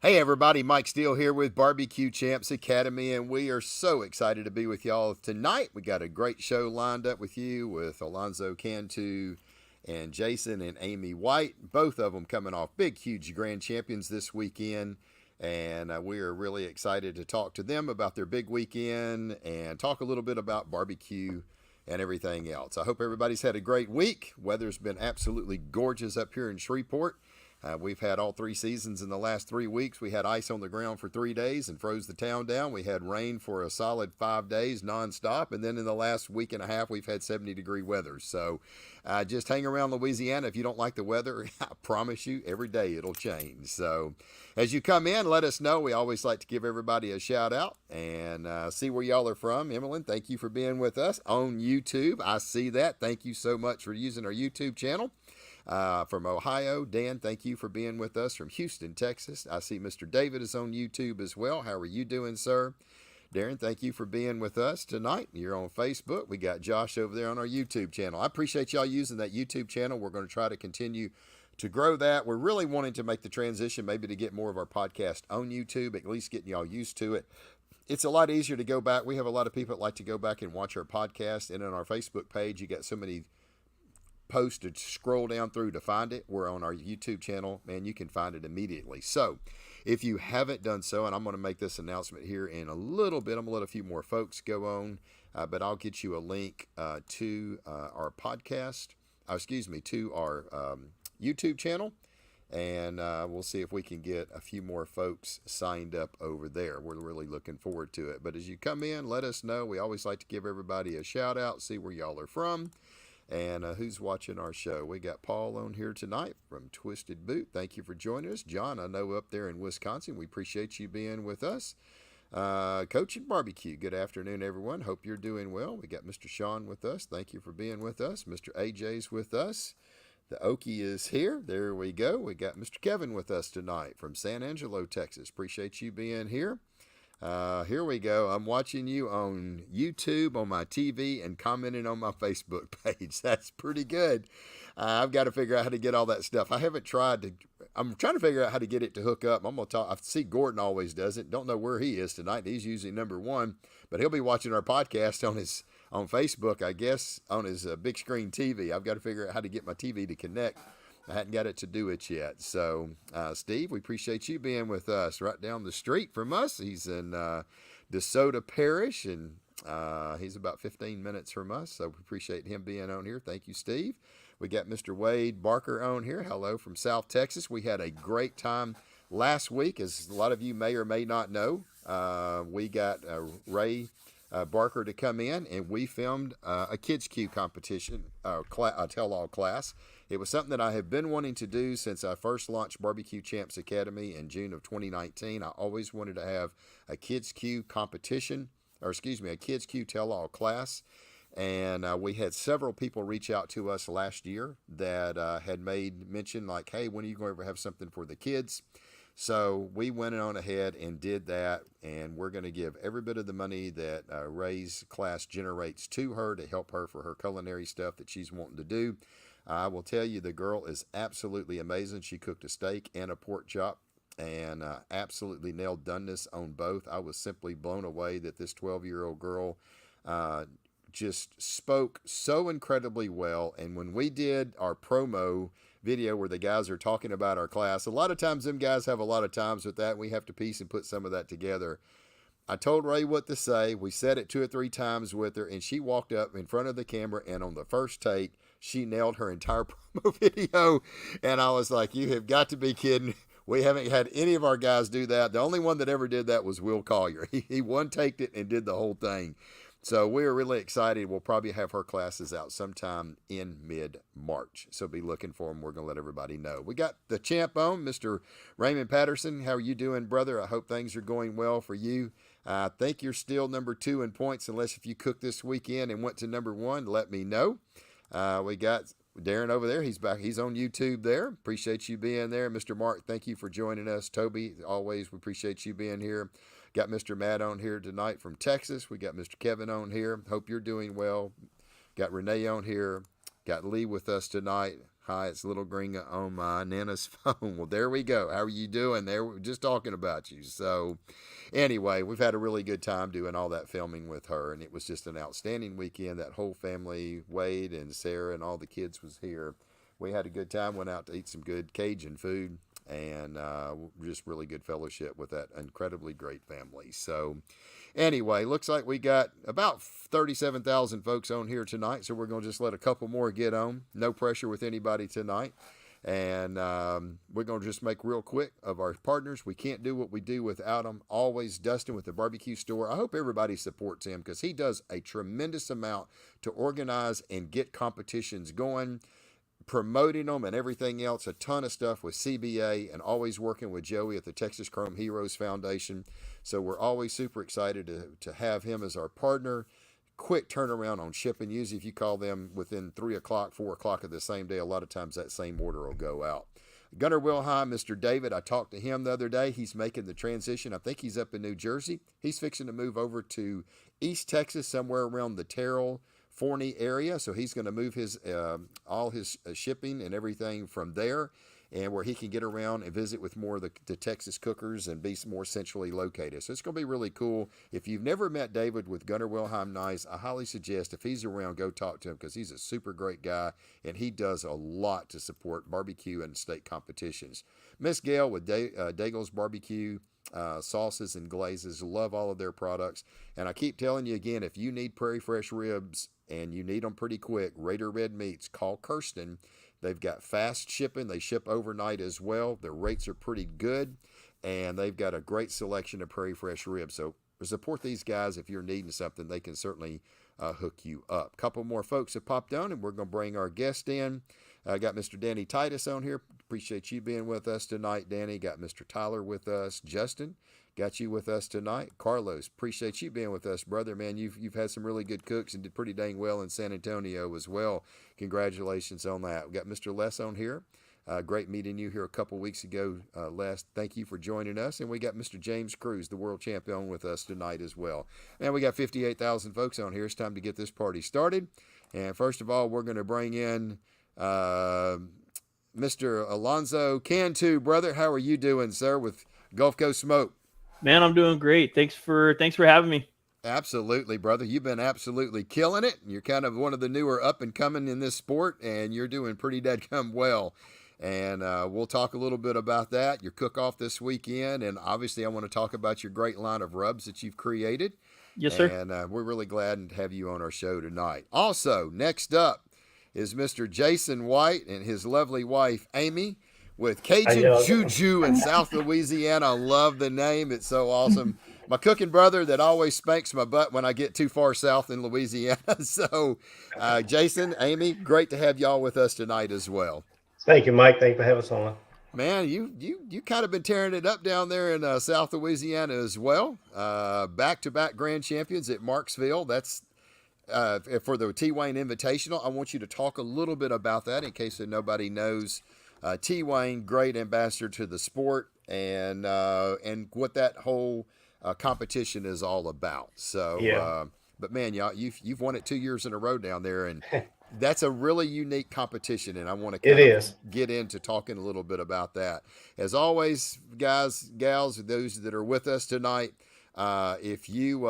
Hey everybody, Mike Steele here with Barbecue Champs Academy, and we are so excited to be with y'all tonight. We got a great show lined up with you with Alonzo, Cantu, and Jason and Amy White. Both of them coming off big, huge grand champions this weekend, and we are really excited to talk to them about their big weekend and talk a little bit about barbecue and everything else. I hope everybody's had a great week. Weather's been absolutely gorgeous up here in Shreveport. We've had all three seasons in the last 3 weeks. We had ice on the ground for 3 days and froze the town down. We had rain for a solid 5 days nonstop. And then in the last week and a half, we've had 70-degree weather. So just hang around Louisiana. If you don't like the weather, I promise you, every day it'll change. So as you come in, let us know. We always like to give everybody a shout out and see where y'all are from. Emmeline, thank you for being with us on YouTube. I see that. Thank you so much for using our YouTube channel. From Ohio, Dan, thank you for being with us from Houston, Texas. I see Mr. David is on YouTube as well. How are you doing, sir? Darren, thank you for being with us tonight. You're on Facebook. We got Josh over there on our YouTube channel. I appreciate y'all using that YouTube channel. We're going to try to continue to grow that. We're really wanting to make the transition maybe to get more of our podcast on YouTube, at least getting y'all used to it. It's a lot easier to go back. We have a lot of people that like to go back and watch our podcast, and on our Facebook page, you got so many post to scroll down through to find it. We're on our YouTube channel, man. You can find it immediately. So if you haven't done so, and I'm going to make this announcement here in a little bit, I'm going to let a few more folks go on, but I'll get you a link to our podcast, to our YouTube channel, and we'll see if we can get a few more folks signed up over there. We're really looking forward to it. But as you come in, let us know. We always like to give everybody a shout out, see where y'all are from, and who's watching our show. We got Paul on here tonight from Twisted Boot. Thank you for joining us. John, I know up there in Wisconsin, we appreciate you being with us. Coach and Barbecue, good afternoon, everyone. Hope you're doing well. We got Mr. Sean with us. Thank you for being with us. Mr. AJ's with us. The Okie is here. There we go. We got Mr. Kevin with us tonight from San Angelo, Texas. Appreciate you being here. Here we go. I'm watching you on YouTube, on my TV, and commenting on my Facebook page. That's pretty good. I've got to figure out how to get all that stuff. I haven't tried to. I'm trying to figure out how to get it to hook up. I'm gonna talk. I see Gordon always does it. Don't know where he is tonight. He's usually number one, but he'll be watching our podcast on Facebook, I guess, on his big screen TV. I've got to figure out how to get my TV to connect. I hadn't got it to do it yet. So, Steve, we appreciate you being with us right down the street from us. He's in DeSoto Parish, and he's about 15 minutes from us. So we appreciate him being on here. Thank you, Steve. We got Mr. Wade Barker on here. Hello from South Texas. We had a great time last week, as a lot of you may or may not know. We got Ray Barker to come in, and we filmed a Kids Q competition, tell-all class. It was something that I have been wanting to do since I first launched Barbecue Champs Academy in June of 2019. I always wanted to have a Kids Q competition, a Kids Q tell-all class. And we had several people reach out to us last year that had made mention like, hey, when are you going to have something for the kids? So we went on ahead and did that, and we're going to give every bit of the money that Ray's class generates to her to help her for her culinary stuff that she's wanting to do. I will tell you, the girl is absolutely amazing. She cooked a steak and a pork chop and absolutely nailed doneness on both. I was simply blown away that this 12-year-old girl just spoke so incredibly well. And when we did our promo video where the guys are talking about our class, a lot of times them guys have a lot of times with that. We have to piece and put some of that together. I told Ray what to say. We said it 2 or 3 times with her, and she walked up in front of the camera, and on the first take, she nailed her entire promo video. And I was like, you have got to be kidding. We haven't had any of our guys do that. The only one that ever did that was Will Collier. He one-taked it and did the whole thing. So we are really excited. We'll probably have her classes out sometime in mid-March. So be looking for them. We're going to let everybody know. We got the champ on, Mr. Raymond Patterson. How are you doing, brother? I hope things are going well for you. I think you're still number 2 in points, unless if you cooked this weekend and went to number 1, let me know. We got Darren over there. He's back. He's on YouTube there. Appreciate you being there. Mr. Mark, thank you for joining us. Toby, always, we appreciate you being here. Got Mr. Matt on here tonight from Texas. We got Mr. Kevin on here. Hope you're doing well. Got Renee on here. Got Lee with us tonight. Hi, it's Little Gringa on my Nana's phone. Well, there we go. How are you doing? There, we're just talking about you. So, anyway, we've had a really good time doing all that filming with her, and it was just an outstanding weekend. That whole family, Wade and Sarah and all the kids was here. We had a good time. Went out to eat some good Cajun food, and just really good fellowship with that incredibly great family. So, anyway, looks like we got about 37,000 folks on here tonight, so we're going to just let a couple more get on. No pressure with anybody tonight. And we're going to just make real quick of our partners. We can't do what we do without them. Always Dustin with the barbecue store. I hope everybody supports him because he does a tremendous amount to organize and get competitions going, promoting them and everything else, a ton of stuff with CBA, and always working with Joey at the Texas Chrome Heroes Foundation. So we're always super excited to have him as our partner. Quick turnaround on shipping. Usually if you call them within 3 o'clock, 4 o'clock of the same day, a lot of times that same order will go out. Gunnar Wilhelm, Mr. David, I talked to him the other day. He's making the transition. I think he's up in New Jersey. He's fixing to move over to East Texas, somewhere around the Terrell, Forney area. So he's going to move his all his shipping and everything from there, and where he can get around and visit with more of the Texas cookers and be more centrally located. So it's going to be really cool. If you've never met David with Gunnar Wilhelm Nice, I highly suggest if he's around, go talk to him because he's a super great guy, and he does a lot to support barbecue and state competitions. Miss Gail with Daigle's Barbecue, sauces and glazes, love all of their products. And I keep telling you again, if you need Prairie Fresh ribs and you need them pretty quick, Raider Red Meats, call Kirsten. They've got fast shipping. They ship overnight as well. Their rates are pretty good, and they've got a great selection of Prairie Fresh ribs. So support these guys. If you're needing something, they can certainly hook you up. A couple more folks have popped on, and we're going to bring our guest in. I got Mr. Danny Titus on here. Appreciate you being with us tonight, Danny. Got Mr. Tyler with us. Justin, got you with us tonight. Carlos, appreciate you being with us, brother. Man, you've had some really good cooks and did pretty dang well in San Antonio as well. Congratulations on that. We got Mr. Les on here. Great meeting you here a couple weeks ago, Les. Thank you for joining us. And we got Mr. James Cruz, the world champion, with us tonight as well. And we got 58,000 folks on here. It's time to get this party started. And first of all, we're going to bring in Mr. Alonzo Cantu, brother. How are you doing, sir, with Gulf Coast Smoke? Man, I'm doing great. Thanks for having me. Absolutely, brother. You've been absolutely killing it. You're kind of one of the newer up and coming in this sport, and you're doing pretty dead come well. And we'll talk a little bit about that, your cook-off this weekend, and obviously I want to talk about your great line of rubs that you've created. Yes, sir. And we're really glad to have you on our show tonight. Also, next up is Mr. Jason White and his lovely wife, Amy, with Cajun Juju in South Louisiana. I love the name. It's so awesome. My cooking brother that always spanks my butt when I get too far south in Louisiana. So, Jason, Amy, great to have y'all with us tonight as well. Thank you, Mike. Thank you for having us on. Man, you kind of been tearing it up down there in South Louisiana as well. Back-to-back grand champions at Marksville. That's for the T. Wayne Invitational. I want you to talk a little bit about that in case that nobody knows. T. Wayne, great ambassador to the sport, and what that whole competition is all about. So, yeah. But man, y'all, you've won it 2 years in a row down there, and that's a really unique competition, and I want to kind of get into talking a little bit about that. As always, guys, gals, those that are with us tonight, if you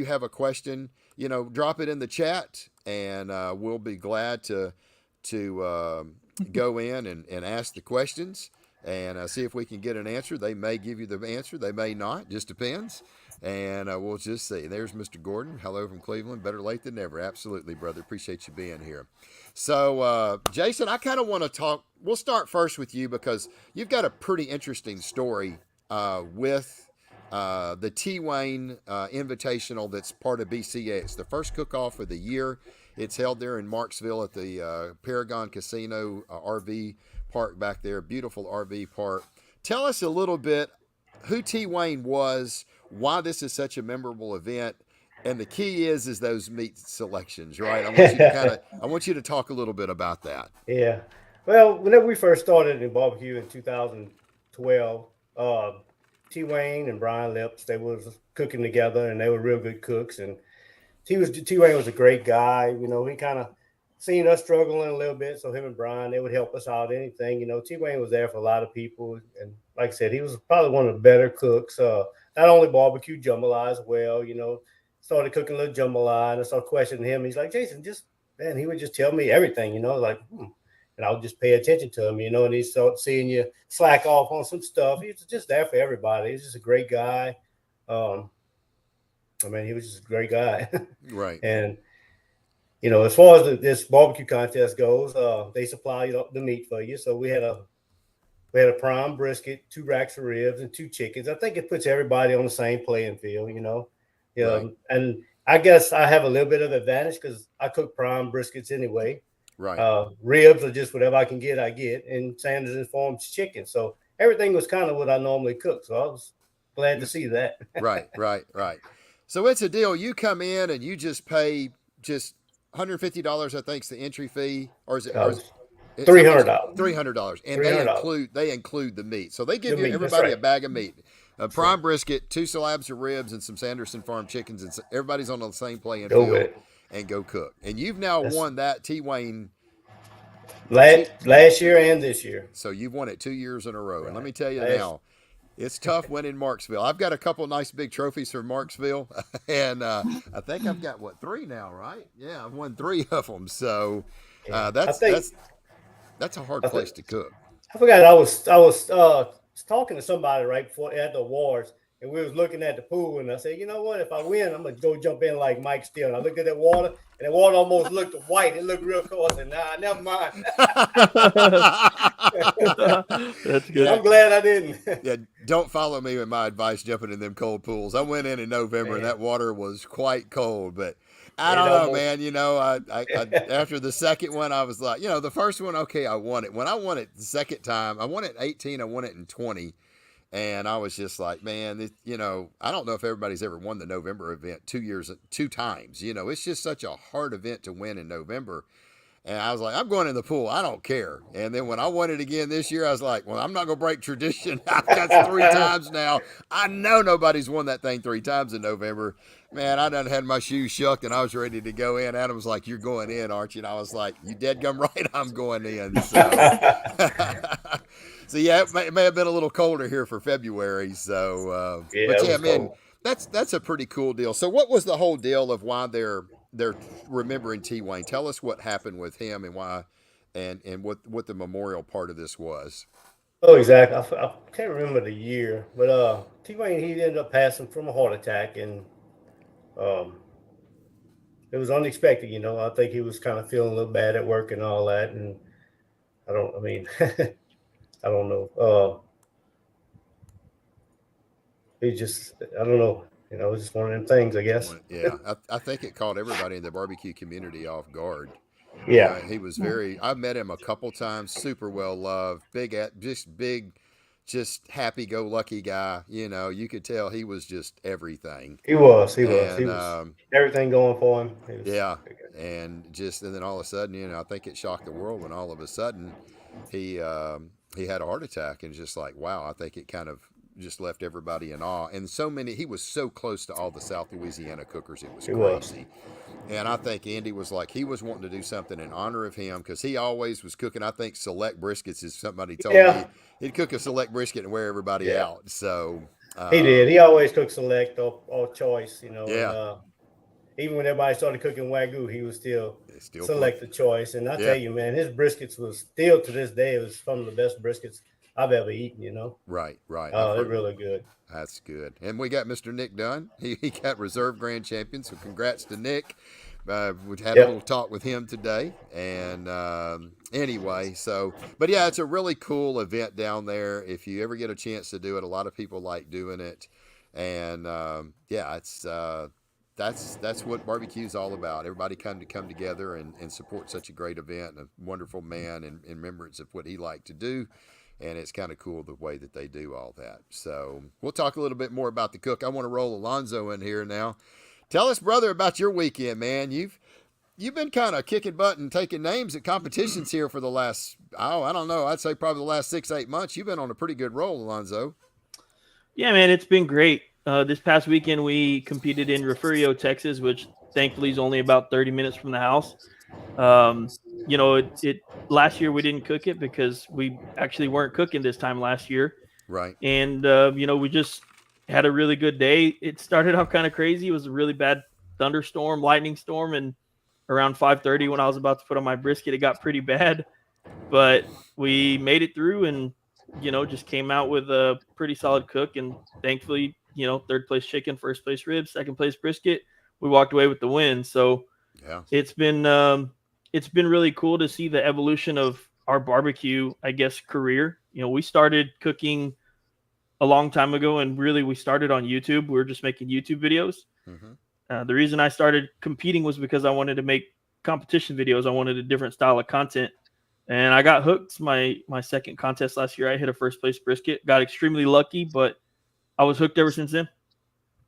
have a question, drop it in the chat, and we'll be glad to go in and ask the questions and see if we can get an answer. They may give you the answer, they may not, just depends. And we'll just see. There's Mr. Gordon. Hello from Cleveland. Better late than never. Absolutely, brother. Appreciate you being here. So, Jason, I kind of want to talk. We'll start first with you because you've got a pretty interesting story with the T. Wayne Invitational that's part of BCA. It's the first cook-off of the year. It's held there in Marksville at the Paragon Casino RV park back there. Beautiful RV park. Tell us a little bit who T. Wayne was, why this is such a memorable event, and the key is those meat selections, right? I want you to talk a little bit about that. Yeah. Well, whenever we first started in barbecue in 2012, T. Wayne and Brian Lips, they was cooking together, and they were real good cooks. And T. Wayne was a great guy. He kind of seen us struggling a little bit. So him and Brian, they would help us out, anything. T Wayne was there for a lot of people. And like I said, he was probably one of the better cooks. Not only barbecue, jambalaya as well. Started cooking a little jambalaya, and I started questioning him. He's like, Jason, man, he would just tell me everything, and I would just pay attention to him, and he started seeing you slack off on some stuff. He was just there for everybody. He's just a great guy. He was just a great guy. Right. And, as far as this barbecue contest goes, they supply the meat for you. So we had a prime brisket, 2 racks of ribs, and 2 chickens. I think it puts everybody on the same playing field, Right. And I guess I have a little bit of advantage because I cook prime briskets anyway. Right. Ribs are just whatever I can get, and Sanders informs chicken. So everything was kind of what I normally cook. So I was glad to see that. Right. So it's a deal. You come in and you just pay just $150, I think, is the entry fee, or is it? $300. $300, and $300. they include the meat. So they give The meat, everybody right. a bag of meat, a prime brisket, 2 slabs of ribs, and some Sanderson Farm chickens, and everybody's on the same playing field and go cook. And you've now won that T Wayne last year and this year. So you've won it 2 years in a row. Right. And let me tell you now, it's tough winning Marksville. I've got a couple of nice big trophies from Marksville, and I think I've got 3 now, right? Yeah, I've won 3 of them. So that's a hard place to cook. I forgot I was talking to somebody right before at the awards, and we was looking at the pool, and I said, you know what? If I win, I'm gonna go jump in like Mike Steele. And I looked at that water, and the water almost looked white. It looked real cold. I said, nah, never mind. That's good. I'm glad I didn't. Yeah, don't follow me with my advice jumping in them cold pools. I went in November, and that water was quite cold, but I don't know, man. I after the second one, I was like, the first one, okay, I won it. When I won it the second time, I won it in 18, I won it in 20. And I was just like, man, I don't know if everybody's ever won the November event 2 times. It's just such a hard event to win in November. And I was like, I'm going in the pool. I don't care. And then when I won it again this year, I was like, well, I'm not going to break tradition. I've got 3 times now. I know nobody's won that thing 3 times in November. Man, I done had my shoes shucked and I was ready to go in. Adam was like, you're going in, aren't you? And I was like, you dead gum right, I'm going in. So, so yeah, it may have been a little colder here for February. So, but yeah, man, that's a pretty cool deal. So what was the whole deal of why they're remembering T Wayne? Tell us what happened with him and why, and what the memorial part of this was. Oh, exactly. I can't remember the year, but T Wayne, he ended up passing from a heart attack, and it was unexpected. I think he was kind of feeling a little bad at work and all that, and I don't know. He just, I don't know. It's just one of them things, I guess. Yeah, I think it caught everybody in the barbecue community off guard. Yeah, he was I've met him a couple times. Super well loved, big, just happy-go-lucky guy. You could tell he was just everything. He was everything going for him. And then all of a sudden, I think it shocked the world when all of a sudden he had a heart attack, and just like, wow, I think it kind of just left everybody in awe. And he was so close to all the South Louisiana cookers, it was crazy. And I think Andy was like, he was wanting to do something in honor of him, because he always was cooking. I think select briskets is somebody told me he'd cook a select brisket and wear everybody out. So he did. He always cooked select or choice, Yeah. Even when everybody started cooking Wagyu, he was still select the choice. And I tell you, man, his briskets was still to this day, it was some of the best briskets I've ever eaten, Right. Oh, they're really good. That's good. And we got Mr. Nick Dunn. He got reserve grand champion, so congrats to Nick. We had a little talk with him today. And anyway, but yeah, it's a really cool event down there. If you ever get a chance to do it, a lot of people like doing it. And it's that's what barbecue's all about. Everybody come together and support such a great event, and a wonderful man in remembrance of what he liked to do. And it's kind of cool the way that they do all that. So we'll talk a little bit more about the cook. I want to roll Alonzo in here now. Tell us, brother, about your weekend, man. You've been kind of kicking butt and taking names at competitions here for the last, I don't know, I'd say probably the last 6-8 months. You've been on a pretty good roll, Alonzo. Yeah, man, it's been great. This past weekend, we competed in Refugio, Texas, which thankfully is only about 30 minutes from the house. You know, it last year we didn't cook it because we actually weren't cooking this time last year. Right. And, you know, we just had a really good day. It started off kind of crazy. It was a really bad thunderstorm, lightning storm. And around 5:30 when I was about to put on my brisket, it got pretty bad. But we made it through and, you know, just came out with a pretty solid cook. And thankfully, you know, third place chicken, first place ribs, second place brisket. We walked away with the win. So Yeah. it's been really cool to see the evolution of our barbecue, I guess, career. You know, we started cooking a long time ago, and really we started on YouTube. We were just making YouTube videos. Mm-hmm. The reason I started competing was because I wanted to make competition videos. I wanted a different style of content, and I got hooked. My second contest last year, I hit a first place brisket. Got extremely lucky, but I was hooked ever since then.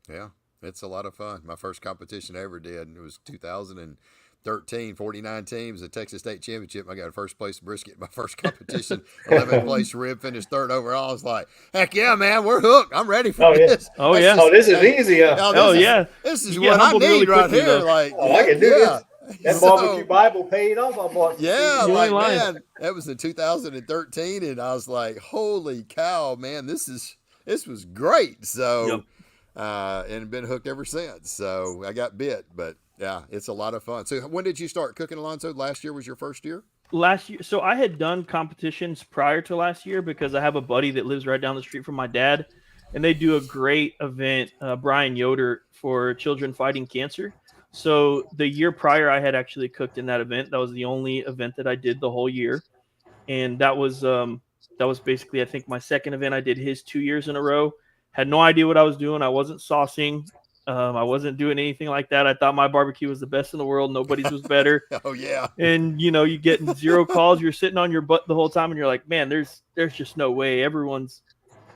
Yeah, it's a lot of fun. My first competition I ever did, and it was 2013, 49 teams, the Texas State Championship. I got a first place brisket. My first competition, 11th place rib, finished third overall. I was like, heck yeah, man, we're hooked. I'm ready for this. Oh, That's yeah. Oh, this is easy. This is what I need right here. Though. Like, I can do this. That barbecue Bible paid off. I bought. Yeah, like, man, that was in 2013, and I was like, holy cow, man, this was great. So, and been hooked ever since. So I got bit, but yeah, it's a lot of fun. So when did you start cooking, Alonzo? Last year was your first year? Last year. So I had done competitions prior to last year because I have a buddy that lives right down the street from my dad, and they do a great event, Brian Yoder, for children fighting cancer. So the year prior, I had actually cooked in that event. That was the only event that I did the whole year. And that was basically, I think, my second event. I did his 2 years in a row. Had no idea what I was doing. I wasn't saucing. I wasn't doing anything like that. I thought my barbecue was the best in the world. Nobody's was better. Oh, yeah. And, you know, you get zero calls. You're sitting on your butt the whole time, and you're like, man, there's just no way.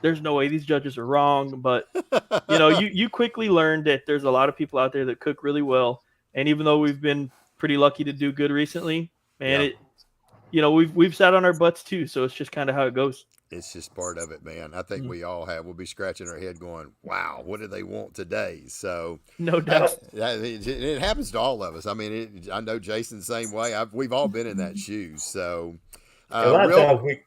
There's no way. These judges are wrong. But, you know, you quickly learn that there's a lot of people out there that cook really well. And even though we've been pretty lucky to do good recently, man, you know, we've sat on our butts too. So it's just kind of how it goes. It's just part of it, man. I think we all have. We'll be scratching our head going, wow, what do they want today? So no doubt. It happens to all of us. I mean, I know Jason's the same way. We've all been in that shoes. So a lot of times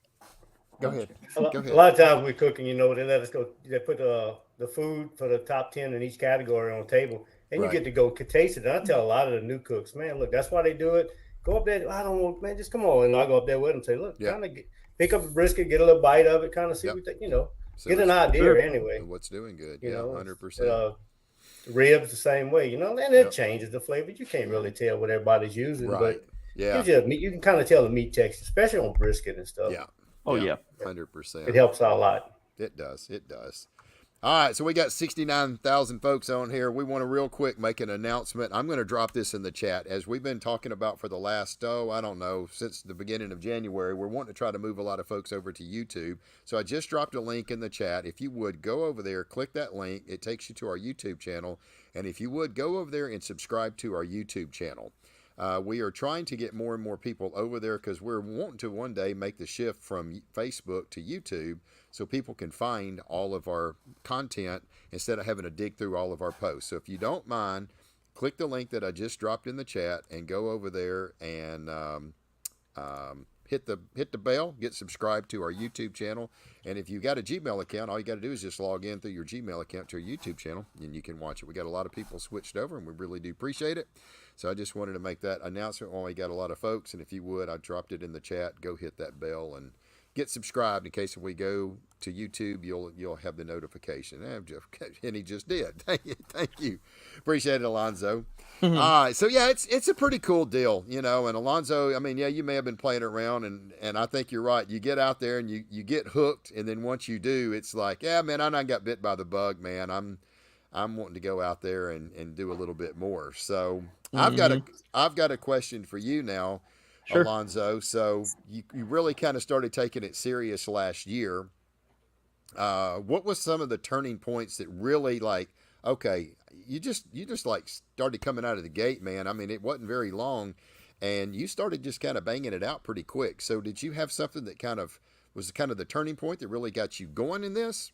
go ahead. A lot of times we're cooking, you know, they let us go. They put the food for the top 10 in each category on the table, and you get to go taste it. And I tell a lot of the new cooks, man, look, that's why they do it. Go up there. I don't want, man, just come on. And I go up there with them and say, look, kind of pick up a brisket, get a little bite of it, kind of see what they, you know, get an idea anyway. What's doing good? You know, 100%. Ribs the same way, you know, and it changes the flavor. You can't really tell what everybody's using, but you can kind of tell the meat texture, especially on brisket and stuff. Yeah. Oh, yeah. 100%. It helps out a lot. It does. It does. All right, so we got 69,000 folks on here. We want to real quick make an announcement. I'm going to drop this in the chat. As we've been talking about for the last, I don't know, since the beginning of January, we're wanting to try to move a lot of folks over to YouTube. So I just dropped a link in the chat. If you would, go over there, click that link. It takes you to our YouTube channel. And if you would, go over there and subscribe to our YouTube channel. We are trying to get more and more people over there because we're wanting to one day make the shift from Facebook to YouTube so people can find all of our content instead of having to dig through all of our posts. So if you don't mind, click the link that I just dropped in the chat and go over there and hit the bell, get subscribed to our YouTube channel. And if you got a Gmail account, all you got to do is just log in through your Gmail account to our YouTube channel and you can watch it. We got a lot of people switched over and we really do appreciate it. So I just wanted to make that announcement while we got a lot of folks. And if you would, I dropped it in the chat. Go hit that bell and get subscribed in case if we go to YouTube, you'll have the notification. And he just did. Thank you. Appreciate it, Alonzo. Mm-hmm. All right. So, yeah, it's a pretty cool deal, you know. And Alonzo, I mean, yeah, you may have been playing around, and I think you're right. You get out there and you get hooked, and then once you do, it's like, yeah, man, I done got bit by the bug, man. I'm wanting to go out there and do a little bit more. So I've got a question for you now, sure, Alonzo. So you really kind of started taking it serious last year. What was some of the turning points that really like, okay, you just like started coming out of the gate, man. I mean, it wasn't very long and you started just kind of banging it out pretty quick. So did you have something that kind of was kind of the turning point that really got you going in this?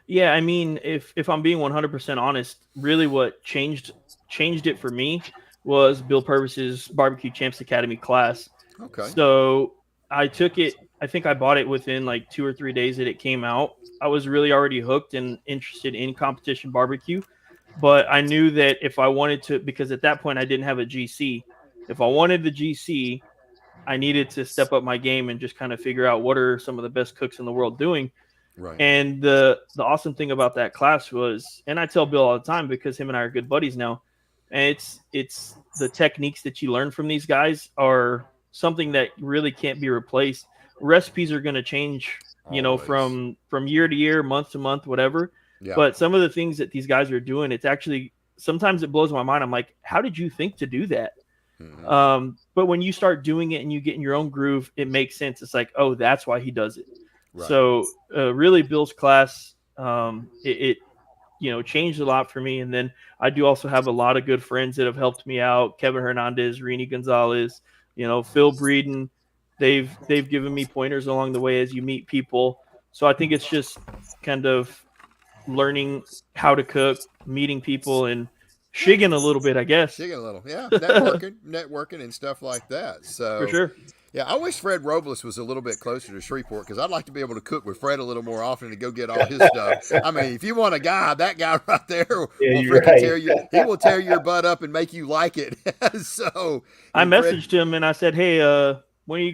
Yeah, I mean, if I'm being 100% honest, really what changed it for me was Bill Purvis's Barbecue Champs Academy class. Okay. So I took it. I think I bought it within like 2 or 3 days that it came out. I was really already hooked and interested in competition barbecue, but I knew that if I wanted to, because at that point I didn't have a GC. If I wanted the GC, I needed to step up my game and just kind of figure out what are some of the best cooks in the world doing. Right. And the awesome thing about that class was, and I tell Bill all the time because him and I are good buddies now, and it's the techniques that you learn from these guys are something that really can't be replaced. Recipes are going to change, Always. from year to year, month to month, whatever. Yeah. But some of the things that these guys are doing, it's actually sometimes it blows my mind. I'm like, how did you think to do that? Mhm. But when you start doing it and you get in your own groove, it makes sense. It's like, oh, that's why he does it. Right. So really, Bill's class, it changed a lot for me. And then I do also have a lot of good friends that have helped me out. Kevin Hernandez, Rini Gonzalez, Phil Breeden. They've given me pointers along the way as you meet people. So I think it's just kind of learning how to cook, meeting people, and shigging a little bit, I guess. Shigging a little, yeah, networking and stuff like that. So For sure. Yeah, I wish Fred Robles was a little bit closer to Shreveport because I'd like to be able to cook with Fred a little more often to go get all his stuff. I mean, if you want a guy, that guy right there will you're freaking right. tear you. He will tear your butt up and make you like it. So I and Fred- messaged him and I said, "Hey, when are you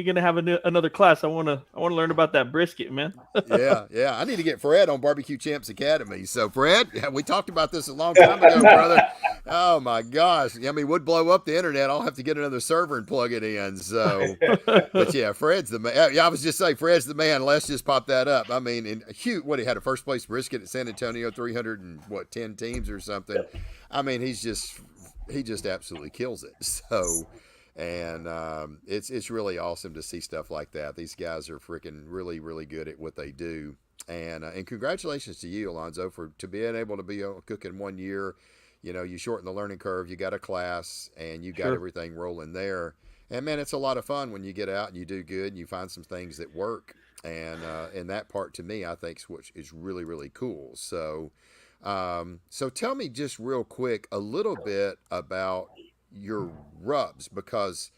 gonna have another class? I wanna learn about that brisket, man." yeah. I need to get Fred on Barbecue Champs Academy. So Fred, we talked about this a long time ago, brother. Oh my gosh, I mean, would blow up the internet. I'll have to get another server and plug it in. So, but yeah, Fred's the man. Yeah, I was just saying, Fred's the man. Let's just pop that up. I mean, in huge, what he had a first place brisket at San Antonio, 310 teams or something. I mean, he just absolutely kills it. So. And it's really awesome to see stuff like that. These guys are freaking really, really good at what they do. And congratulations to you, Alonzo, to being able to be cooking 1 year. You shorten the learning curve. You got a class, and you got everything rolling there. And man, it's a lot of fun when you get out and you do good and you find some things that work. And that part to me, I think, is really, really cool. So, so tell me just real quick a little bit about your rubs because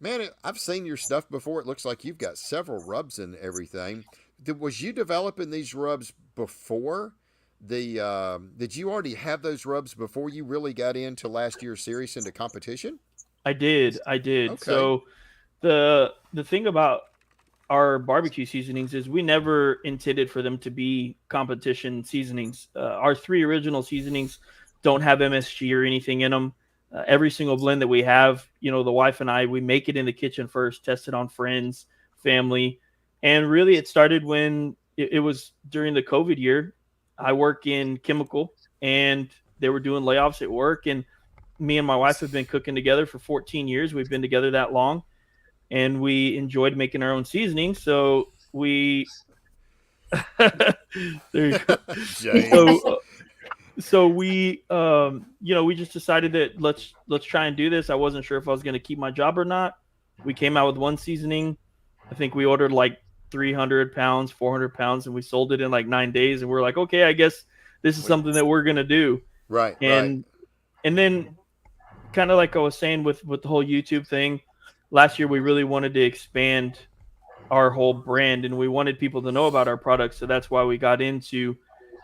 man, I've seen your stuff before. It looks like you've got several rubs and everything. Was you developing these rubs before did you already have those rubs before you really got into last year's series into competition? I did. Okay. So the thing about our barbecue seasonings is we never intended for them to be competition seasonings. Our 3 original seasonings don't have MSG or anything in them. Every single blend that we have, the wife and I, we make it in the kitchen first, test it on friends, family. And really it started when it was during the COVID year. I work in chemical and they were doing layoffs at work. And me and my wife have been cooking together for 14 years. We've been together that long and we enjoyed making our own seasoning. So we, there you go. James. So we, we just decided that let's try and do this. I wasn't sure if I was going to keep my job or not. We came out with one seasoning. I think we ordered like 300 pounds, 400 pounds, and we sold it in like 9 days. And we're like, okay, I guess this is something that we're going to do. Right. And then kind of like I was saying with the whole YouTube thing, last year we really wanted to expand our whole brand and we wanted people to know about our products. So that's why we got into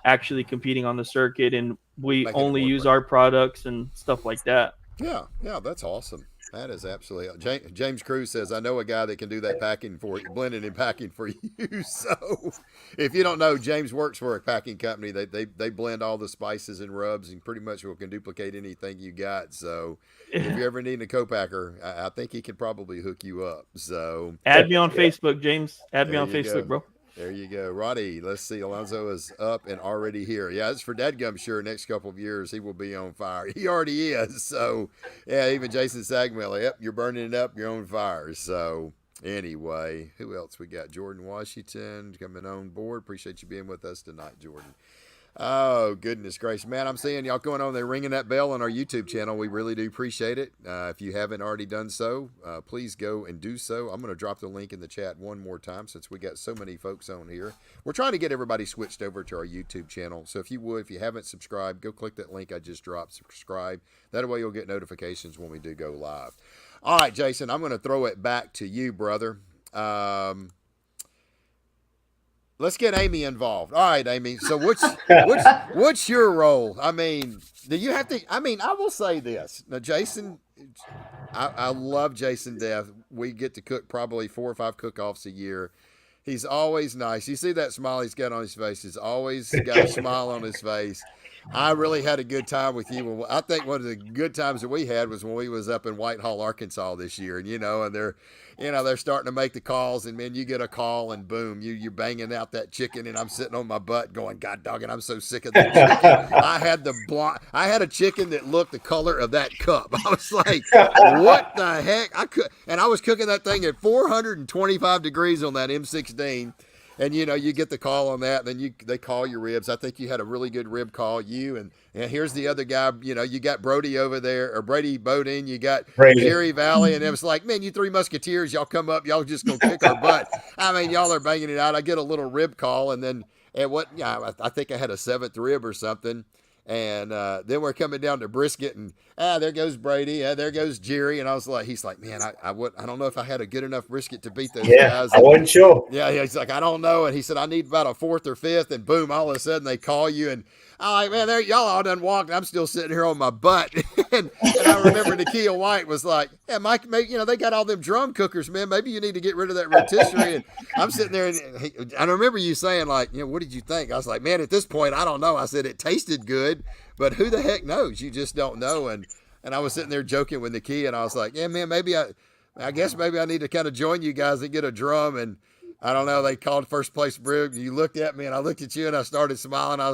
actually competing on the circuit and we only use our products and stuff like that. Yeah, that's awesome. That is absolutely. James Cruz says, "I know a guy that can do that packing for you, blending and packing for you." So, if you don't know, James works for a packing company. They blend all the spices and rubs, and pretty much can duplicate anything you got. So, if you ever need a co-packer, I think he can probably hook you up. So, add me on Facebook, James. Add me on Facebook, bro. There you go. Roddy, let's see. Alonzo is up and already here. Yeah, it's for dadgum sure. Next couple of years, he will be on fire. He already is. So, yeah, even Jason Sagmiller, yep, you're burning it up. You're on fire. So, anyway, who else we got? Jordan Washington coming on board. Appreciate you being with us tonight, Jordan. Oh, goodness gracious. Man, I'm seeing y'all going on there ringing that bell on our YouTube channel. We really do appreciate it. If you haven't already done so, please go and do so. I'm going to drop the link in the chat one more time since we got so many folks on here. We're trying to get everybody switched over to our YouTube channel. So if you haven't subscribed, go click that link I just dropped, subscribe. That way you'll get notifications when we do go live. All right, Jason, I'm going to throw it back to you, brother. Let's get Amy involved. All right, Amy. So what's your role? I mean, do you have to? I mean, I will say this. Now, Jason, I love Jason Death. We get to cook probably 4 or 5 cook-offs a year. He's always nice. You see that smile he's got on his face. He's always got a smile on his face. I really had a good time with you. I think one of the good times that we had was when we was up in Whitehall, Arkansas this year, and they're starting to make the calls, and man, you get a call and boom, you're banging out that chicken, and I'm sitting on my butt going, God dog it, I'm so sick of that chicken. I had a chicken that looked the color of that cup. I was like, what the heck? I was cooking that thing at 425 degrees on that M16. And, you get the call on that, and then they call your ribs. I think you had a really good rib call, and here's the other guy, you got Brody over there, or Brady Bowden, you got Jerry Valley, and it was like, man, you 3 musketeers, y'all come up, y'all just gonna kick our butt. I mean, y'all are banging it out. I get a little rib call, and then I think I had a 7th rib or something. And then we're coming down to brisket, and there goes Brady, there goes Jerry, and he's like, man, I don't know if I had a good enough brisket to beat those guys. I wasn't sure. Yeah, he's like, I don't know, and he said I need about a 4th or 5th, and boom, all of a sudden they call you, and I'm like, man, there y'all all done walked. I'm still sitting here on my butt, and I remember Nakia White was like, yeah, Mike, maybe, they got all them drum cookers, man. Maybe you need to get rid of that rotisserie. And I'm sitting there, and I remember you saying like, what did you think? I was like, man, at this point, I don't know. I said it tasted good, but who the heck knows? You just don't know. And I was sitting there joking with Nakia, and I was like, yeah, man, maybe I guess maybe I need to kind of join you guys and get a drum. And I don't know. They called first place rib. You looked at me, and I looked at you, and I started smiling. I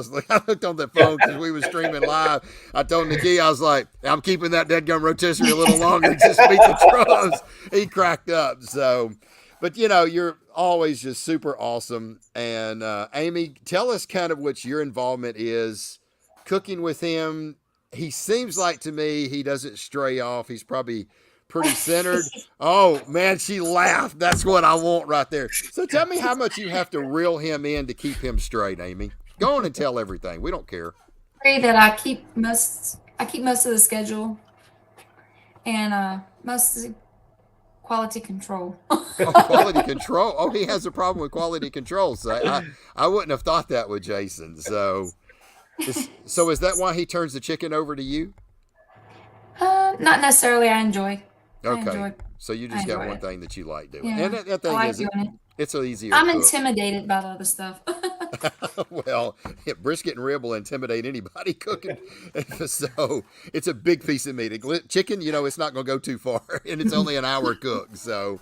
looked on the phone because we was streaming live. I told Nikki, I was like, I'm keeping that dead gum rotisserie a little longer. Just beat the drums. He cracked up. So, but you're always just super awesome. And Amy, tell us kind of what your involvement is cooking with him. He seems like to me he doesn't stray off. He's probably pretty centered. Oh man, she laughed. That's what I want right there. So tell me how much you have to reel him in to keep him straight, Amy. Go on and tell everything. We don't care. That I keep most of the schedule and most quality control. Quality control. Oh, he has a problem with quality control. So I wouldn't have thought that with Jason. So is that why he turns the chicken over to you? Not necessarily. I enjoy. Okay, so you just got one thing that you like doing, yeah. and that thing is it's an easier. I'm intimidated by the other stuff. Well, brisket and rib will intimidate anybody cooking. So it's a big piece of meat. Chicken, it's not going to go too far, and it's only an hour cooked. So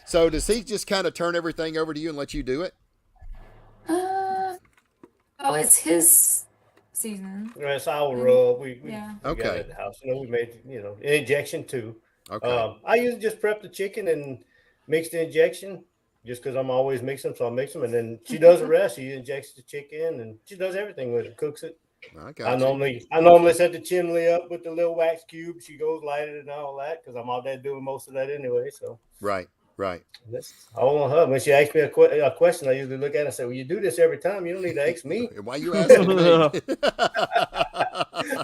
does he just kind of turn everything over to you and let you do it? It's his season. It's our rub. We okay. got it at the house. We made an injection too. Okay. I usually just prep the chicken and mix the injection just because I'm always mixing, so I mix them, and then she does the rest. She injects the chicken and she does everything with it, cooks it. I normally set the chimney up with the little wax cube. She goes light it and all that because I'm out there doing most of that anyway. So right. That's all on her. When she asks me a question, I usually look at it and say, well, you do this every time. You don't need to ask me. Why you asking me?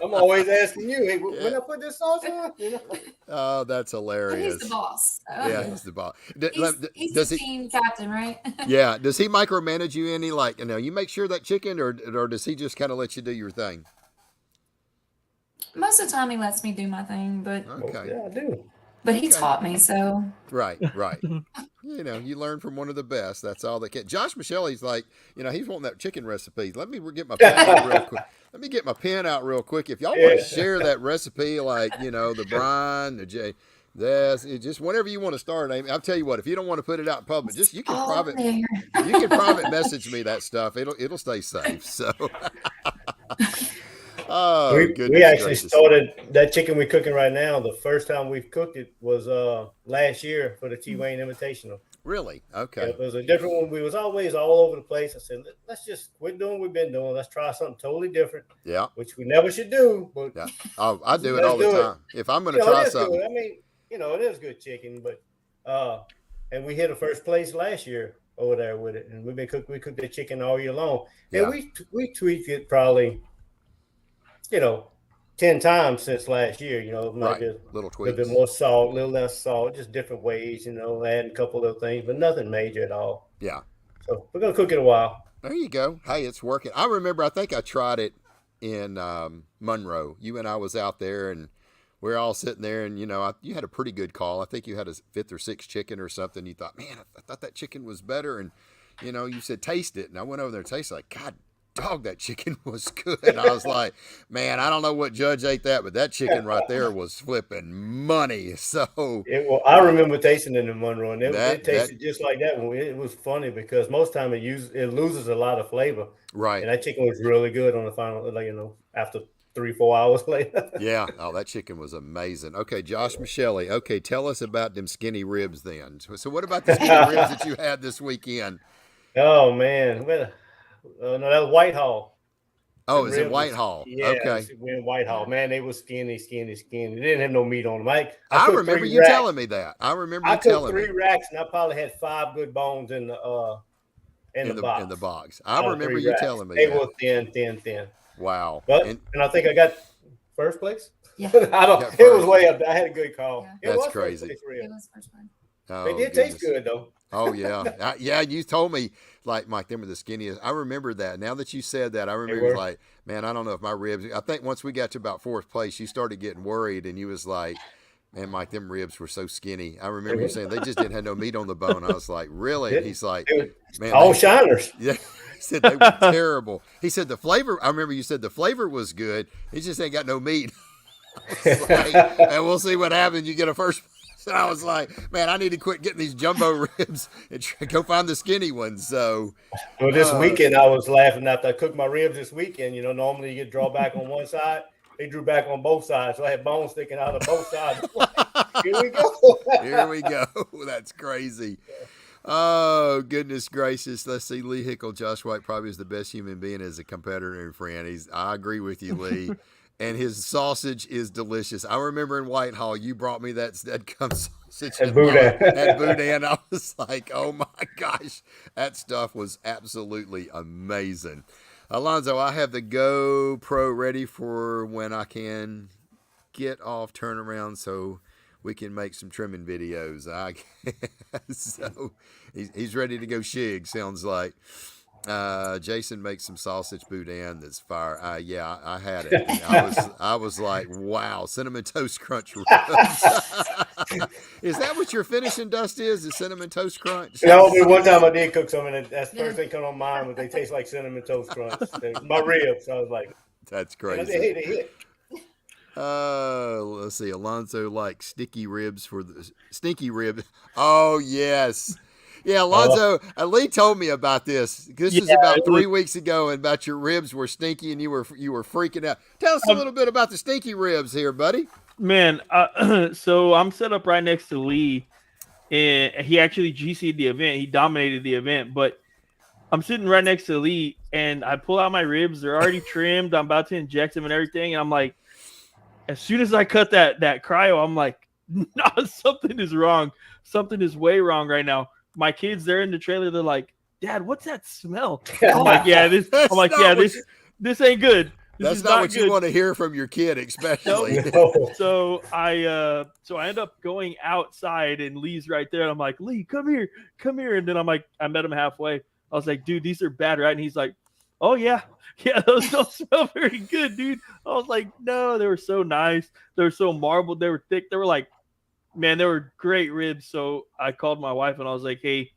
I'm always asking you, hey, when I put this sauce on? Oh, that's hilarious. He's the boss. Yeah, he's the boss. He's the team captain, right? Yeah. Does he micromanage you any? Like, you make sure that chicken, or does he just kind of let you do your thing? Most of the time, he lets me do my thing, but okay. Yeah, I do. But he taught me, so. Right. You learn from one of the best. That's all they can. Josh Michelle, he's like, he's wanting that chicken recipe. Let me get my pen out real quick. If y'all want to share that recipe, like, the brine, the J, just whenever you want to start. I'll tell you what, if you don't want to put it out in public, just you can private message me that stuff. It'll stay safe. So. Oh, we actually gracious. started that chicken we're cooking right now. The first time we've cooked it was last year for the T-Wayne Invitational. Really? Okay. Yeah, it was a different one. We was always all over the place. I said, let's just quit doing what we've been doing. Let's try something totally different. Yeah. Which we never should do. But yeah. Oh, I do it all the time. If I'm going to try something. Good. I mean, it is good chicken, but and we hit a first place last year over there with it, and we cooked that chicken all year long. Yeah. And we tweaked it probably, 10 times since last year. Maybe a little tweaks, a little bit more salt, a little less salt, just different ways. Adding a couple of things, but nothing major at all. Yeah. So we're gonna cook it a while. There you go. Hey, it's working. I remember. I think I tried it in Monroe. You and I was out there, and we're all sitting there, and you had a pretty good call. I think you had a 5th or 6th chicken or something. You thought, man, I thought that chicken was better, and you said taste it, and I went over there and tasted. Like, God, dog, that chicken was good. And I was like, man, I don't know what judge ate that, but that chicken right there was flipping money. So I remember tasting it in Monroe, and it tasted just like that one. It was funny because most time it loses a lot of flavor. Right. And that chicken was really good on the final, after 3-4 hours later. Yeah. Oh, that chicken was amazing. Okay, Josh Michele. Okay, tell us about them skinny ribs then. So what about the skinny ribs that you had this weekend? Oh, man. No, that was Whitehall. Oh, is it Whitehall? Yeah, okay. We're in Whitehall. Man, they were skinny. They didn't have no meat on them. I remember you telling me that. I cooked 3 racks, and I probably had 5 good bones in the box. In the box. I remember you telling me they that. were thin. Wow. But and I think I got first place. Yeah. It was way up there. I had a good call. Yeah. That's crazy. It was first one. Oh, they did taste good though. Oh yeah. Yeah, you told me like Mike, them were the skinniest. I remember that. Now that you said that, I remember like, man, I don't know if my ribs. I think once we got to about 4th place, you started getting worried, and you was like, man, Mike, them ribs were so skinny. I remember you saying they just didn't have no meat on the bone. I was like, really? And he's like, man, all shiners. Yeah. He said they were terrible. He said the flavor. I remember you said the flavor was good. He just ain't got no meat. Like, and we'll see what happens. You get a first. And I was like, man, I need to quit getting these jumbo ribs and go find the skinny ones. So, well, this weekend I was laughing after I cooked my ribs this weekend. Normally you get draw back on one side. They drew back on both sides, so I had bones sticking out of both sides. Here we go. Here we go. That's crazy. Oh, goodness gracious. Let's see. Lee Hickle, Josh White probably is the best human being as a competitor and friend. I agree with you, Lee. And his sausage is delicious. I remember in Whitehall, you brought me that sausage at Boudin. I was like, oh my gosh, that stuff was absolutely amazing. Alonzo, I have the GoPro ready for when I can get off turnaround so we can make some trimming videos. So he's ready to go shig, sounds like. Jason makes some sausage boudin that's fire. Yeah, I had it. I was like, wow, cinnamon toast crunch ribs. Is that what your finishing dust is? The cinnamon toast crunch? No, but one time I did cook some, and that's the first thing come on mind, but they taste like cinnamon toast crunch. My ribs. I was like, that's crazy. They hit. Let's see. Alonzo likes sticky ribs for the stinky rib. Oh yes. Yeah, Alonzo, Lee told me about this. This was about 3 weeks ago, and about your ribs were stinky, and you were freaking out. Tell us a little bit about the stinky ribs here, buddy. Man, so I'm set up right next to Lee, and he actually GC'd the event. He dominated the event, but I'm sitting right next to Lee, and I pull out my ribs. They're already trimmed. I'm about to inject them and everything, and I'm like, as soon as I cut that cryo, I'm like, no, something is wrong. Something is way wrong right now. My kids, they're in the trailer. They're like, Dad, what's that smell? I'm like, yeah, this ain't good. That's not what you want to hear from your kid, especially. No. So I end up going outside, and Lee's right there. And I'm like, Lee, come here. And then I met him halfway. I was like, dude, these are bad, right? And he's like, oh yeah, those don't smell very good, dude. I was like, no, they were so nice. They were so marbled. They were thick. They were like, man, they were great ribs. So I called my wife and I was like, hey,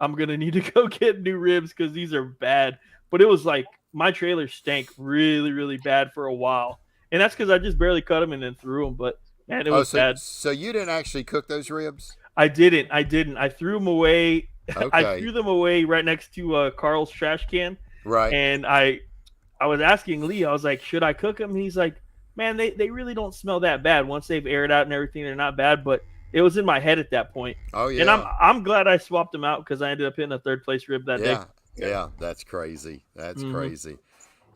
I'm going to need to go get new ribs because these are bad. But it was like my trailer stank really, really bad for a while. And that's because I just barely cut them and then threw them. But, man, it was bad. So you didn't actually cook those ribs? I didn't. I threw them away. Okay. I threw them away right next to Carl's trash can. Right. And I I was asking Lee, I was like, should I cook them? And he's like, man, they really don't smell that bad. Once they've aired out and everything, they're not bad. But it was in my head at that point. Oh yeah. And I'm glad I swapped them out because I ended up hitting a third place rib that day. Yeah, that's crazy. That's crazy.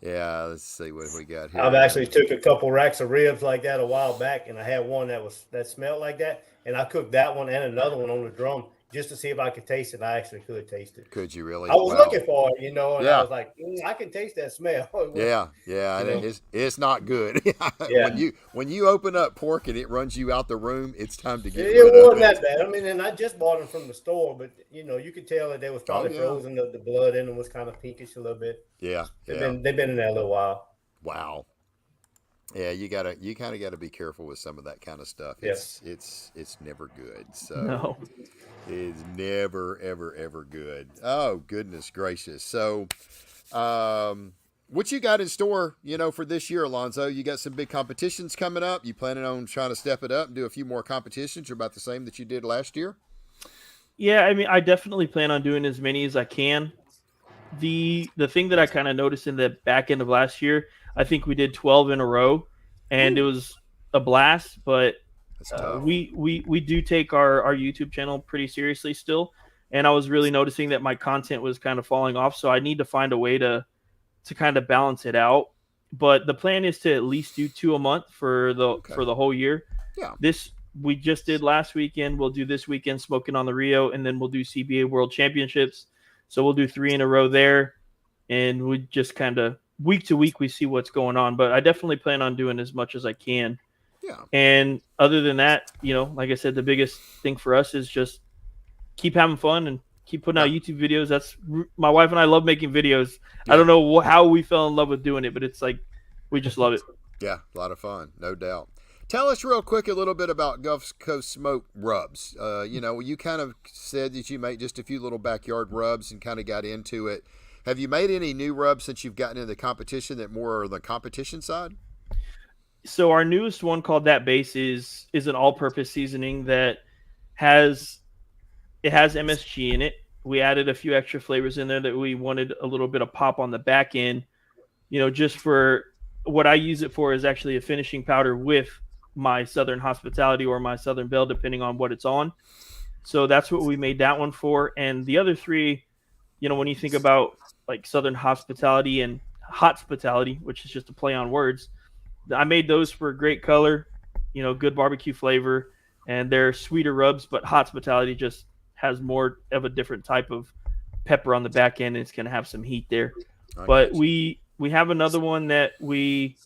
Yeah, let's see what we got here. I've actually took a couple racks of ribs like that a while back, and I had one that smelled like that, and I cooked that one and another one on the drum just to see if I could taste it. I actually could taste it. Could you really? I was looking for it, and I was like, I can taste that smell. Yeah, and it's not good. When you open up pork and it runs you out the room, it's time to get rid of it. It wasn't that bad. I mean, and I just bought them from the store, but you could tell that they was probably frozen. The blood in them was kind of pinkish a little bit. Yeah, they've been in there a little while. Wow. Yeah, you kind of gotta be careful with some of that kind of stuff. Yes. It's never good. So No. It's never ever good. Oh goodness gracious. So, what you got in store, for this year, Alonzo? You got some big competitions coming up. You planning on trying to step it up and do a few more competitions? You're about the same that you did last year? Yeah, I mean, I definitely plan on doing as many as I can. The thing that I kind of noticed in the back end of last year, I think we did 12 in a row, and it was a blast. But we do take our YouTube channel pretty seriously still, and I was really noticing that my content was kind of falling off. So I need to find a way to kind of balance it out. But the plan is to at least do 2 a month for the whole year. Yeah. This we just did last weekend. We'll do this weekend, Smoking on the Rio, and then we'll do CBA World Championships. So we'll do 3 in a row there, and we just kind of week to week we see what's going on. But I definitely plan on doing as much as I can. Yeah. And other than that, like I said, the biggest thing for us is just keep having fun and keep putting out YouTube videos. That's my wife and I love making videos. Yeah. I don't know how we fell in love with doing it, but it's like we just love it. Yeah, a lot of fun, no doubt. Tell us real quick a little bit about Gulf Coast Smoke rubs. You kind of said that you make just a few little backyard rubs and kind of got into it. Have you made any new rubs since you've gotten into the competition that more are the competition side? So our newest one called That Base is an all-purpose seasoning that has MSG in it. We added a few extra flavors in there that we wanted a little bit of pop on the back end. Just for what I use it for is actually a finishing powder with my Southern Hospitality or my Southern Belle, depending on what it's on. So that's what we made that one for. And the other 3, when you think about like Southern Hospitality and Hotspitality, which is just a play on words, I made those for great color, good barbecue flavor, and they're sweeter rubs, but Hotspitality just has more of a different type of pepper on the back end, and it's going to have some heat there. But we have another one that we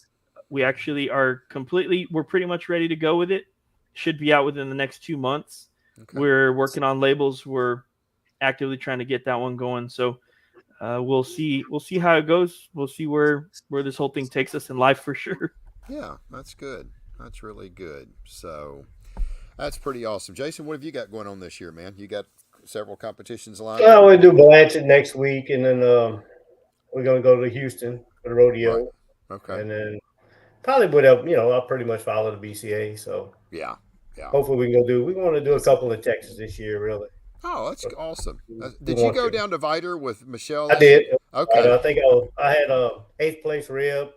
actually we're pretty much ready to go with it. Should be out within the next 2 months. Okay. We're working on labels. We're actively trying to get that one going. So we'll see how it goes. We'll see where this whole thing takes us in life for sure. Yeah, that's good. That's really good. So that's pretty awesome. Jason, what have you got going on this year, man? You got several competitions lined up? We'll do Blanchard next week, and then we're going to go to Houston for the rodeo. Right. Okay. And then probably whatever, I'll pretty much follow the BCA. So yeah. Hopefully we want to do a couple in Texas this year, really. Oh, that's awesome. Did you go down to Viter with Michelle? I did. Okay. I think I had 8th place rib,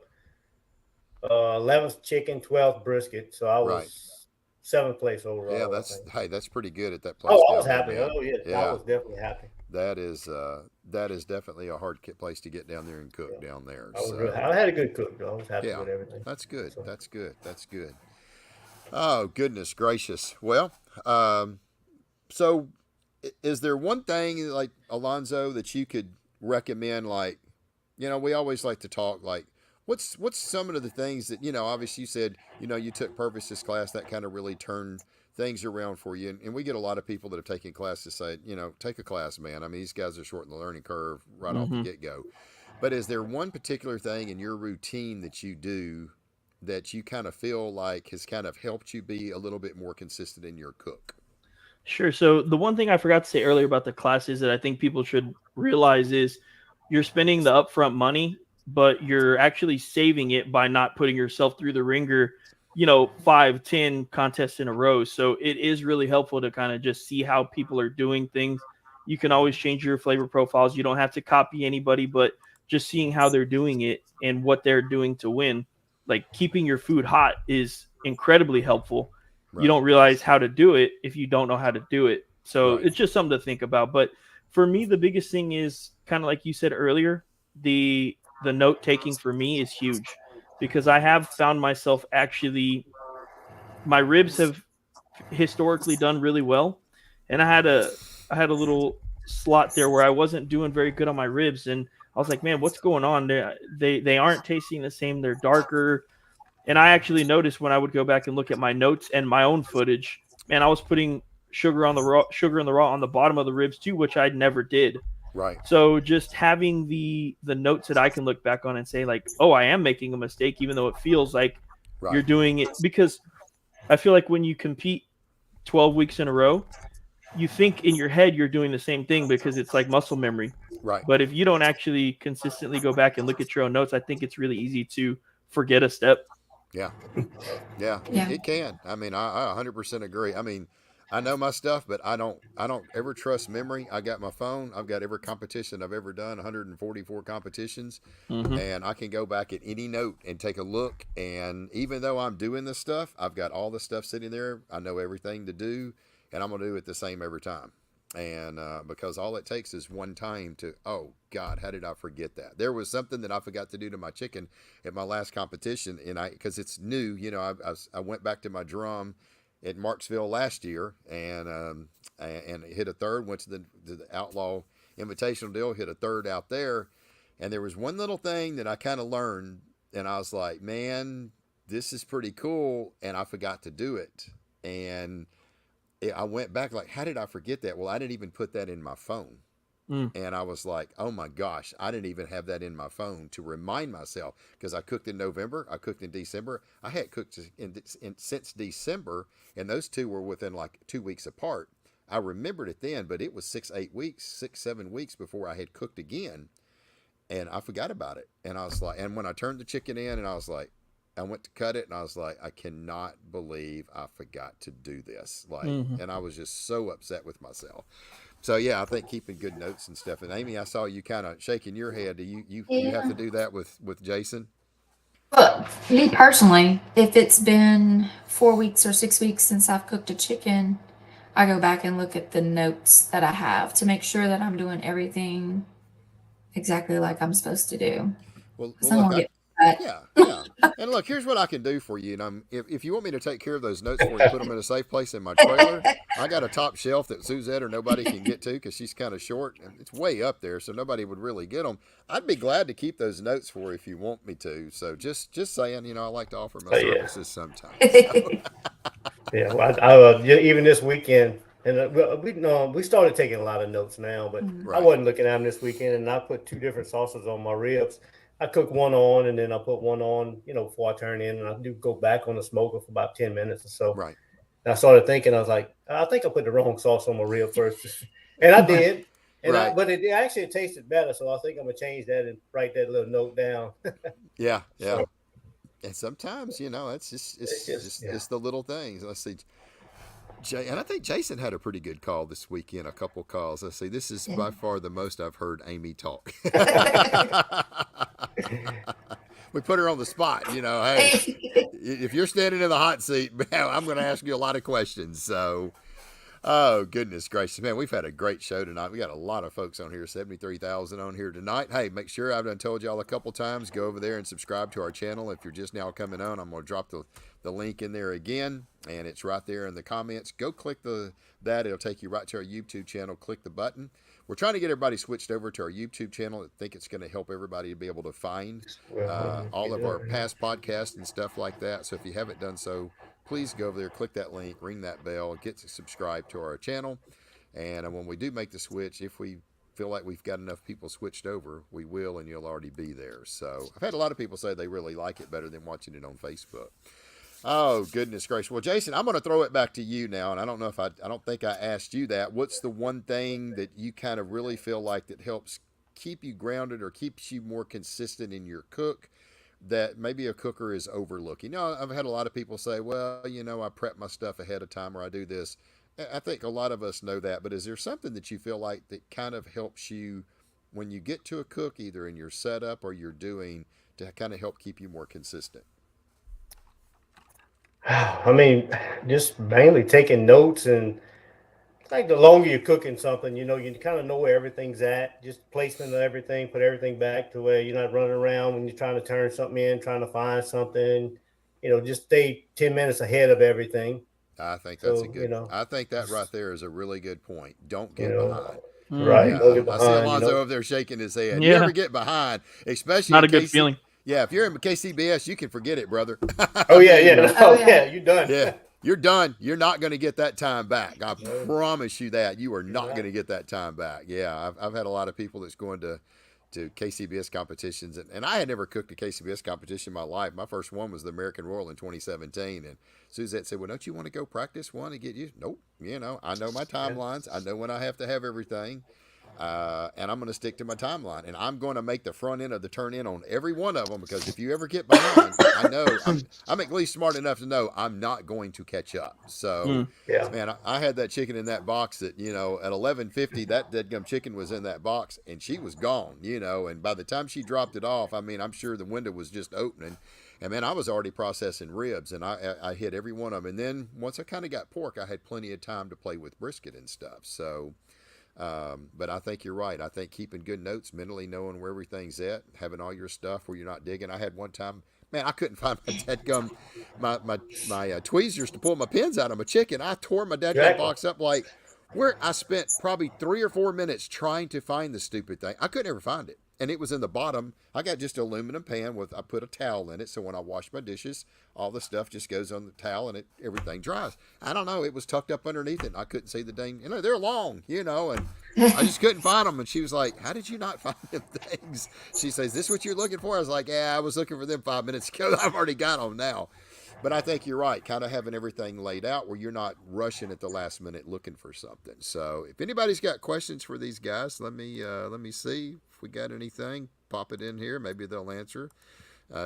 11th chicken, 12th brisket. So I was 7th place overall. Yeah, that's pretty good at that place. Oh, I was happy. I was definitely happy. That is definitely a hard place to get down there and cook down there. I had a good cook, though. I was happy with everything. That's good. So. That's good. Oh, goodness gracious. Well, so is there one thing like Alonzo that you could recommend? Like, we always like to talk like, what's some of the things that, obviously you said, you took Purpose's class, that kind of really turned things around for you. And we get a lot of people that have taken classes say, take a class, man. I mean, these guys are shortening the learning curve right off the get-go. But is there one particular thing in your routine that you do that you kind of feel like has kind of helped you be a little bit more consistent in your cook? Sure. So the one thing I forgot to say earlier about the classes that I think people should realize is you're spending the upfront money, but you're actually saving it by not putting yourself through the ringer, 5, 10 contests in a row. So it is really helpful to kind of just see how people are doing things. You can always change your flavor profiles. You don't have to copy anybody, but just seeing how they're doing it and what they're doing to win. Like keeping your food hot is incredibly helpful. Right. You don't realize how to do it if you don't know how to do it. So Right. it's just something to think about. But for me, the biggest thing is kind of like you said earlier, the note taking for me is huge because I have found myself actually my ribs have historically done really well, and I had a little slot there where I wasn't doing very good on my ribs, and I was like, man, what's going on? They aren't tasting the same. They're darker, and I actually noticed when I would go back and look at my notes and my own footage, man, I was putting sugar in the raw on the bottom of the ribs too, which I never did. Right. So just having the notes that I can look back on and say like, oh, I am making a mistake, even though it feels like Right. you're doing it, because I feel like when you compete 12 weeks in a row, you think in your head you're doing the same thing because it's like muscle memory. Right. But if you don't actually consistently go back and look at your own notes, I think it's really easy to forget a step. Yeah. Yeah. Yeah. It can. I mean, I 100% agree. I mean, I know my stuff, but I don't ever trust memory. I got my phone. I've got every competition I've ever done, 144 competitions, Mm-hmm. and I can go back at any note and take a look. And even though I'm doing this stuff, I've got all the stuff sitting there. I know everything to do, and I'm gonna do it the same every time. And because all it takes is one time to, oh God, how did I forget that? There was something that I forgot to do to my chicken at my last competition, and because it's new, I went back to my drum at Marksville last year, and hit a third. Went to the Outlaw Invitational deal, hit a third out there, and there was one little thing that I kind of learned, and I was like, man, this is pretty cool, and I forgot to do it, and I went back like, how did I forget that? Well, I didn't even put that in my phone. Mm. And I was like, oh my gosh, I didn't even have that in my phone to remind myself, because I cooked in November, I cooked in December. I had cooked since December, and those two were within like 2 weeks apart. I remembered it then, but it was 7 weeks before I had cooked again. And I forgot about it. And I was like, and when I turned the chicken in, and I was like, I went to cut it, and I was like, I cannot believe I forgot to do this. Like, Mhm. and I was just so upset with myself. So yeah, I think keeping good notes and stuff. And Amy, I saw you kind of shaking your head. Do you have Yeah. to do that with Jason? But me personally, if it's been 4 weeks or 6 weeks since I've cooked a chicken, I go back and look at the notes that I have to make sure that I'm doing everything exactly like I'm supposed to do. Well, Because well, I'm look, gonna get upset. yeah. And look, here's what I can do for you. And if you want me to take care of those notes for you, put them in a safe place in my trailer. I got a top shelf that Suzette or nobody can get to because she's kind of short, and it's way up there, so nobody would really get them. I'd be glad to keep those notes for you if you want me to. So just saying, I like to offer my Oh, yeah. services sometimes. So. Yeah, well, even this weekend, and we started taking a lot of notes now, but I Right. wasn't looking at them this weekend, and I put two different sauces on my ribs. I cook one on, and then I put one on, before I turn in, and I do go back on the smoker for about 10 minutes or so. Right. And I started thinking, I was like, I think I put the wrong sauce on my rib first, and I did, Right. but it actually tasted better, so I think I'm gonna change that and write that little note down. Yeah. Yeah. So And sometimes, yeah. it's the little things. Let's see. And I think Jason had a pretty good call this weekend, a couple calls. Let's see. This is by far the most I've heard Amy talk. We put her on the spot, hey, if you're standing in the hot seat, man, I'm going to ask you a lot of questions. So, oh, goodness gracious, man, we've had a great show tonight. We got a lot of folks on here, 73,000 on here tonight. Hey, make sure, I've done told y'all a couple times, go over there and subscribe to our channel. If you're just now coming on, I'm going to drop the link in there again, and it's right there in the comments. Go click that. It'll take you right to our YouTube channel. Click the button. We're trying to get everybody switched over to our YouTube channel. I think it's going to help everybody to be able to find all of our past podcasts and stuff like that. So if you haven't done so, please go over there, click that link, ring that bell, get subscribed to our channel. And when we do make the switch, if we feel like we've got enough people switched over, we will, and you'll already be there. So I've had a lot of people say they really like it better than watching it on Facebook. Oh, goodness gracious. Well, Jason, I'm going to throw it back to you now. And I don't know if I don't think I asked you that. What's the one thing that you kind of really feel like that helps keep you grounded or keeps you more consistent in your cook that maybe a cooker is overlooking? I've had a lot of people say, well, I prep my stuff ahead of time, or I do this. I think a lot of us know that, but is there something that you feel like that kind of helps you when you get to a cook, either in your setup or you're doing, to kind of help keep you more consistent? I mean, just mainly taking notes, and like the longer you're cooking something, you kind of know where everything's at, just placement of everything, put everything back to where you're not running around when you're trying to turn something in, trying to find something, just stay 10 minutes ahead of everything. I think that's a So, good. I think that right there is a really good point. Don't you get know, behind. right. Mhm. Don't get I see behind, Alonzo over there shaking his head. You Yeah, ever get behind, especially not in a good KC? feeling. Yeah, if you're in KCBS, you can forget it, brother. Oh, yeah, mean, yeah. Oh, Oh, yeah. yeah, you're done. yeah, you're done. You're not going to get that time back. I No, promise you that. You are you're not not. going to get that time back. Yeah, I've had a lot of people that's going to KCBS competitions, and I had never cooked a KCBS competition in my life. My first one was the American Royal in 2017, and Suzette said, "Well, don't you want to go practice one and get you?" Nope. I know my Yeah. timelines. I know when I have to have everything. And I'm going to stick to my timeline, and I'm going to make the front end of the turn in on every one of them, because if you ever get behind, I know I'm at least smart enough to know I'm not going to catch up. So, Mm. Yeah. man, I had that chicken in that box that, at 11:50, that dead gum chicken was in that box, and she was gone, and by the time she dropped it off, I mean, I'm sure the window was just opening. And man, I was already processing ribs, and I hit every one of them. And then once I kind of got pork, I had plenty of time to play with brisket and stuff. So, but I think you're right. I think keeping good notes, mentally knowing where everything's at, having all your stuff where you're not digging. I had one time, man, I couldn't find my dadgum, my tweezers to pull my pins out of my chicken. I tore my dadgum Exactly. box up like where I spent probably 3 or 4 minutes trying to find the stupid thing. I couldn't ever find it. And it was in the bottom. I got just an aluminum pan I put a towel in it. So when I wash my dishes, all the stuff just goes on the towel and everything dries. I don't know. It was tucked up underneath it. And I couldn't see the dang, they're long, and I just couldn't find them. And she was like, "How did you not find them things?" She says, "Is this what you're looking for?" I was like, "Yeah, I was looking for them 5 minutes ago. I've already got them now." But I think you're right, kind of having everything laid out where you're not rushing at the last minute looking for something. So if anybody's got questions for these guys, let me see if we got anything. Pop it in here. Maybe they'll answer.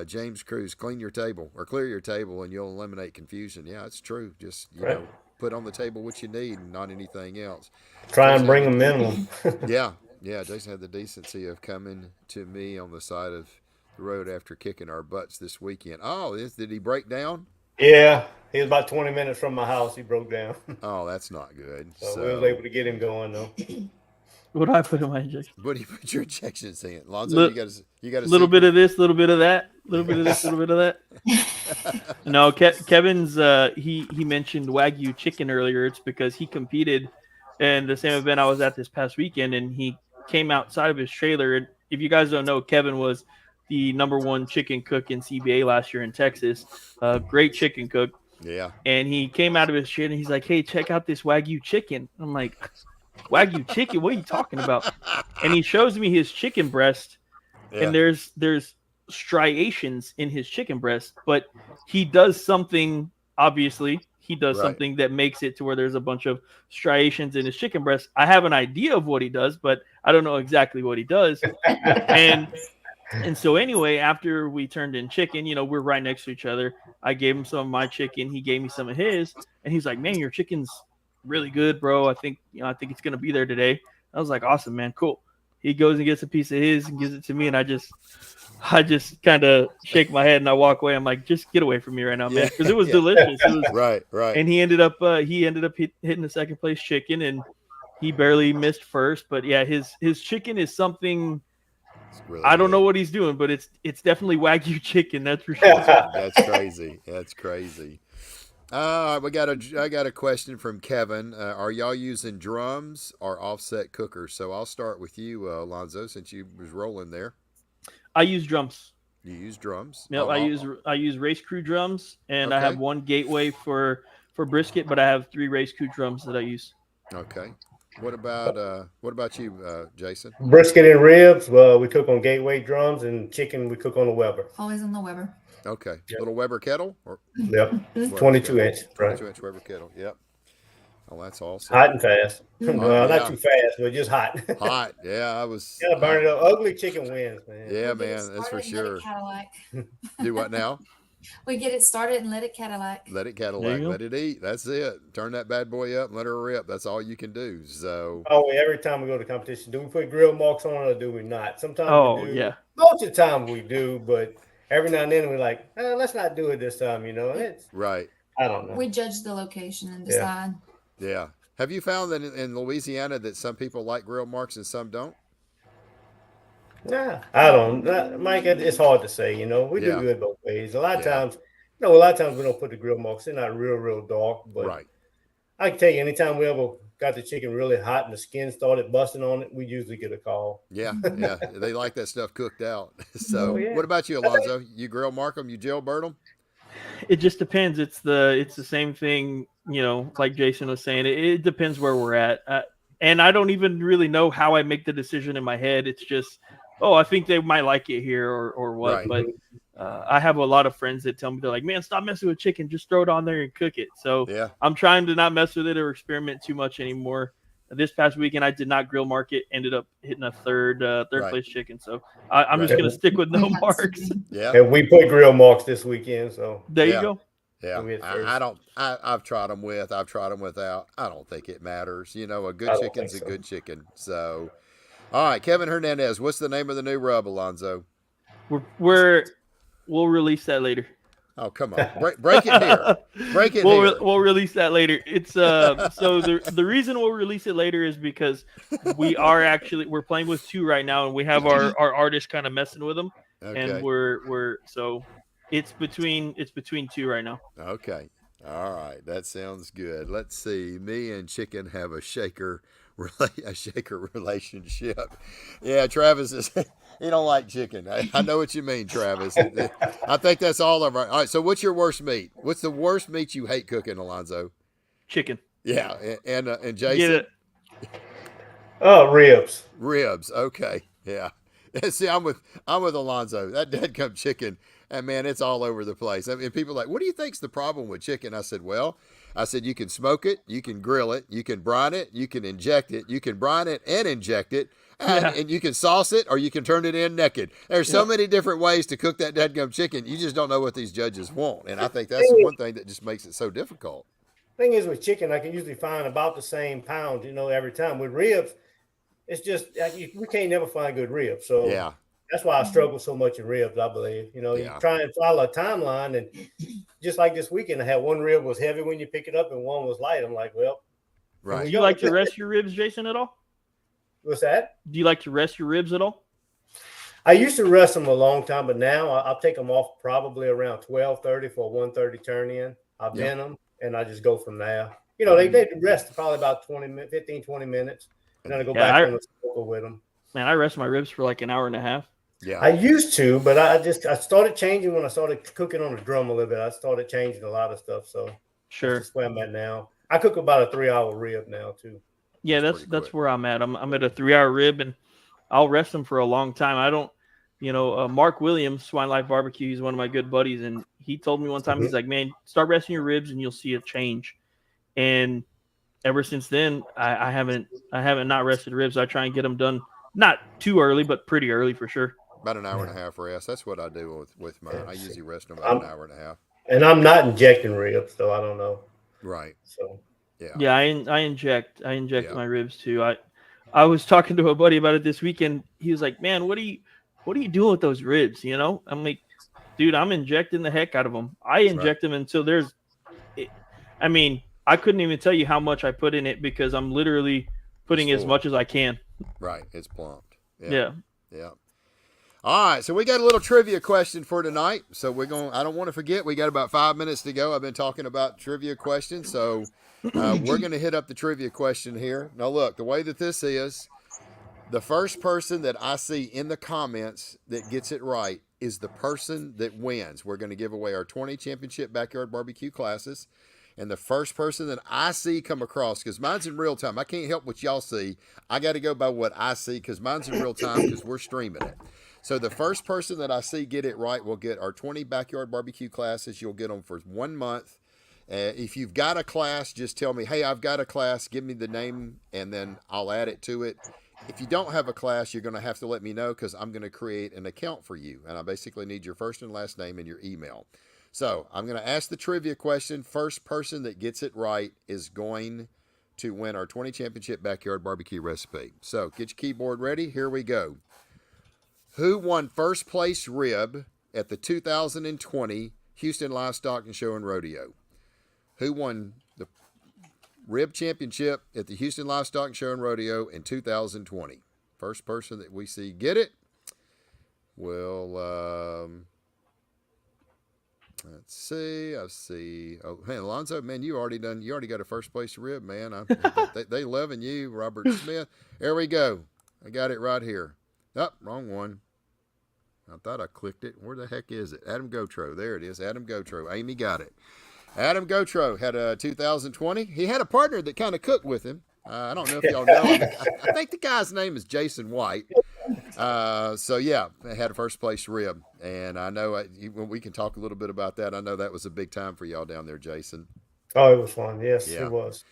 James Cruz, clear your table and you'll eliminate confusion. Yeah, it's true. Just, Right. put on the table what you need and not anything else. Try and Jason bring had a minimum. yeah, Jason had the decency of coming to me on the side of the road after kicking our butts this weekend. Oh, did he break down? Yeah. He was about 20 minutes from my house. He broke down. Oh, that's not good. So we was able to get him going, though. What do I put in my injection? What do you put your injections in? Lonzo, Li- you got a little bit secret? of this, little bit of that, little bit of this, little bit of that. No, Kevin's he mentioned Wagyu chicken earlier. It's because he competed in the same event I was at this past weekend, and he came outside of his trailer. And if you guys don't know, Kevin was the #1 chicken cook in CBA last year in Texas. Great chicken cook. Yeah. And he came out of his shit and he's like, "Hey, check out this Wagyu chicken." I'm like, "Wagyu chicken? What are you talking about?" And he shows me his chicken breast, Yeah. and there's striations in his chicken breast, but he does something. Obviously, he does Right. something that makes it to where there's a bunch of striations in his chicken breast. I have an idea of what he does, but I don't know exactly what he does. And so anyway, after we turned in chicken, we're right next to each other. I gave him some of my chicken. He gave me some of his, and he's like, "Man, your chicken's really good, bro. I think it's gonna be there today." I was like, "Awesome, man, cool." He goes and gets a piece of his and gives it to me, and I just kind of shake my head and I walk away. I'm like, "Just get away from me right now, man," because it was delicious. It was, right. and he ended up hitting the second place chicken, and he barely missed first. But yeah, his chicken is something. Really I don't know good. what he's doing, but it's definitely Wagyu chicken. That's for sure. That's crazy. That's crazy. I got a question from Kevin. Are y'all using drums or offset cookers? So I'll start with you, Alonzo, since you was rolling there. I use drums. You use drums? Yep, Oh, I use race crew drums, and I Okay. have one gateway for brisket, but I have 3 race crew drums that I use. Okay. What about you, Jason? Brisket and ribs, we cook on Gateway drums, and chicken we cook on the Weber. Always on the Weber. Okay. Yep. Little Weber kettle or Yep. Weber 22 kettle? inch. Right. 22-inch Weber kettle. Yep. Oh, that's awesome. Hot and fast. Well, yeah. not too fast, but just hot. Hot. Yeah, I was. Gotta burn it up. Ugly chicken wins, man. Yeah, We'll get man, it that's for started and get a sure. Cadillac. Do what now? We get it started and let it Cadillac. Let it There Cadillac, you go. let it eat. That's it. Turn that bad boy up and let her rip. That's all you can do. So, Oh, every time we go to competition, do we put grill marks on it or do we not? Sometimes we Oh do. yeah. Most of the time we do, but every now and then we're like, let's not do it this time, And it's, right. I don't know. We judge the location and Yeah. decide. Yeah. Have you found that in Louisiana that some people like grill marks and some don't? Nah, I don't. Mike, it's hard to say. We do Yeah. good both ways. A lot of Yeah. times, a lot of times we don't put the grill marks. They're not real, real dark. But Right. I can tell you, anytime we ever got the chicken really hot and the skin started busting on it, we usually get a call. Yeah. Yeah. They like that stuff cooked out. Oh So, yeah. what about you, Alonzo? You grill mark them? You jailbird them? It just depends. It's the same thing, like Jason was saying. It depends where we're at, and I don't even really know how I make the decision in my head. It's just, oh, I think they might like it here or what. Right. But I have a lot of friends that tell me they're like, man, stop messing with chicken, just throw it on there and cook it. So Yeah. I'm trying to not mess with it or experiment too much anymore. This past weekend, I did not grill market. Ended up hitting a third Right. place chicken. So I'm just Right. gonna stick with no We got marks. something. Yeah. And we put grill marks this weekend, so There you Yeah. go. Yeah, we had I first. don't. I've tried them with. I've tried them without. I don't think it matters. A I good don't chicken's think a so. good chicken. So, all right, Kevin Hernandez. What's the name of the new rub, Alonzo? We'll release that later. Oh, come on, break it here. Break it here. We'll release that later. It's so the reason we'll release it later is because we're playing with two right now, and we have our artist kind of messing with them, and Okay. we're so it's between two right now. Okay. All right. That sounds good. Let's see. Me and chicken have a shaker relationship. Yeah, Travis is he don't like chicken. I know what you mean, Travis. I think that's all of our. All right. So, what's your worst meat? What's the worst meat you hate cooking, Alonzo? Chicken. Yeah, and Get Jason, it? Oh, ribs. ribs. Okay. Yeah. See, I'm with Alonzo. That dead chicken, and man, it's all over the place. I mean, people are like, what do you think's the problem with chicken? I said, well, you can smoke it, you can grill it, you can brine it, you can inject it, you can brine it and inject it, and you can sauce it, or you can turn it in naked. There's so many different ways to cook that dead chicken. You just don't know what these judges want, and I think that's the one thing that just makes it so difficult. Thing is, with chicken, I can usually find about the same pound, every time. With ribs, it's just we can't never find good ribs. So Yeah. that's why I struggle so much in ribs. I believe, Yeah. you try and follow a timeline, and just like this weekend, I had one rib was heavy when you pick it up, and one was light. I'm like, well, Right. Do you like to rest your ribs, Jason, at all? what's that? Do you like to rest your ribs at all? I used to rest them a long time, but now I'll take them off probably around 12:30 for a 1:30 turn in. I bend them, and I just go from there. They rest probably about 15, 20 minutes, and then I go back on the smoker with them. Man, I rest my ribs for like an hour and a half. Yeah. I used to, but I started changing when I started cooking on the drum a little bit. I started changing a lot of stuff, so Sure. that's where I'm at now. I cook about a 3-hour rib now too. Yeah, That's that's where I'm at. I'm at a 3-hour rib, and I'll rest them for a long time. I don't, Mark Williams, Swine Life Barbecue, he's one of my good buddies, and he told me one time, he's like, man, start resting your ribs and you'll see a change. And ever since then, I haven't not rested ribs. I try and get them done not too early, but pretty early for sure. About an hour and a half rest. That's what I do with mine. I usually rest them about an hour and a half. And I'm not injecting ribs, so I don't know. Right. So Yeah, I inject my ribs too. I was talking to a buddy about it this weekend. He was like, man, what are you doing with those ribs? I'm like, dude, I'm injecting the heck out of them. I inject them until I couldn't even tell you how much I put in it because I'm literally putting as much as I can. Right. It's plumped. Yeah. All right. So we got a little trivia question for tonight. So I don't want to forget, we got about 5 minutes to go. I've been talking about trivia questions. So we're going to hit up the trivia question here. Now, look, the way that this is, the first person that I see in the comments that gets it right is the person that wins. We're going to give away our 20 championship backyard barbecue classes. And the first person that I see come across, because mine's in real time. I can't help what y'all see. I got to go by what I see because mine's in real time because we're streaming it. So the first person that I see get it right will get our 20 backyard barbecue classes. You'll get them for 1 month. If you've got a class, just tell me, hey, I've got a class. Give me the name, and then I'll add it to it. If you don't have a class, you're going to have to let me know because I'm going to create an account for you. And I basically need your first and last name and your email. So I'm going to ask the trivia question. First person that gets it right is going to win our 20 championship backyard barbecue recipe. So get your keyboard ready. Here we go. Who won first place rib at the 2020 Houston Livestock and Show and Rodeo? Who won the rib championship at the Houston Livestock and Show and Rodeo in 2020? First person that we see get it will, let's see. I see. Oh, man, Alonzo, man, you already got a first place rib, man. They loving you, Robert Smith. There we go. I got it right here. Oh, wrong one. I thought I clicked it. Where the heck is it? Adam Gotro. There it is. Adam Gotro. Amy got it. Adam Gotro had a 2020. He had a partner that kind of cooked with him. I don't know if y'all know him. I think the guy's name is Jason White. So, yeah, I had a first place rib. And I know we can talk a little bit about that. I know that was a big time for y'all down there, Jason. Oh, it was fun. Yes, Yeah. it was.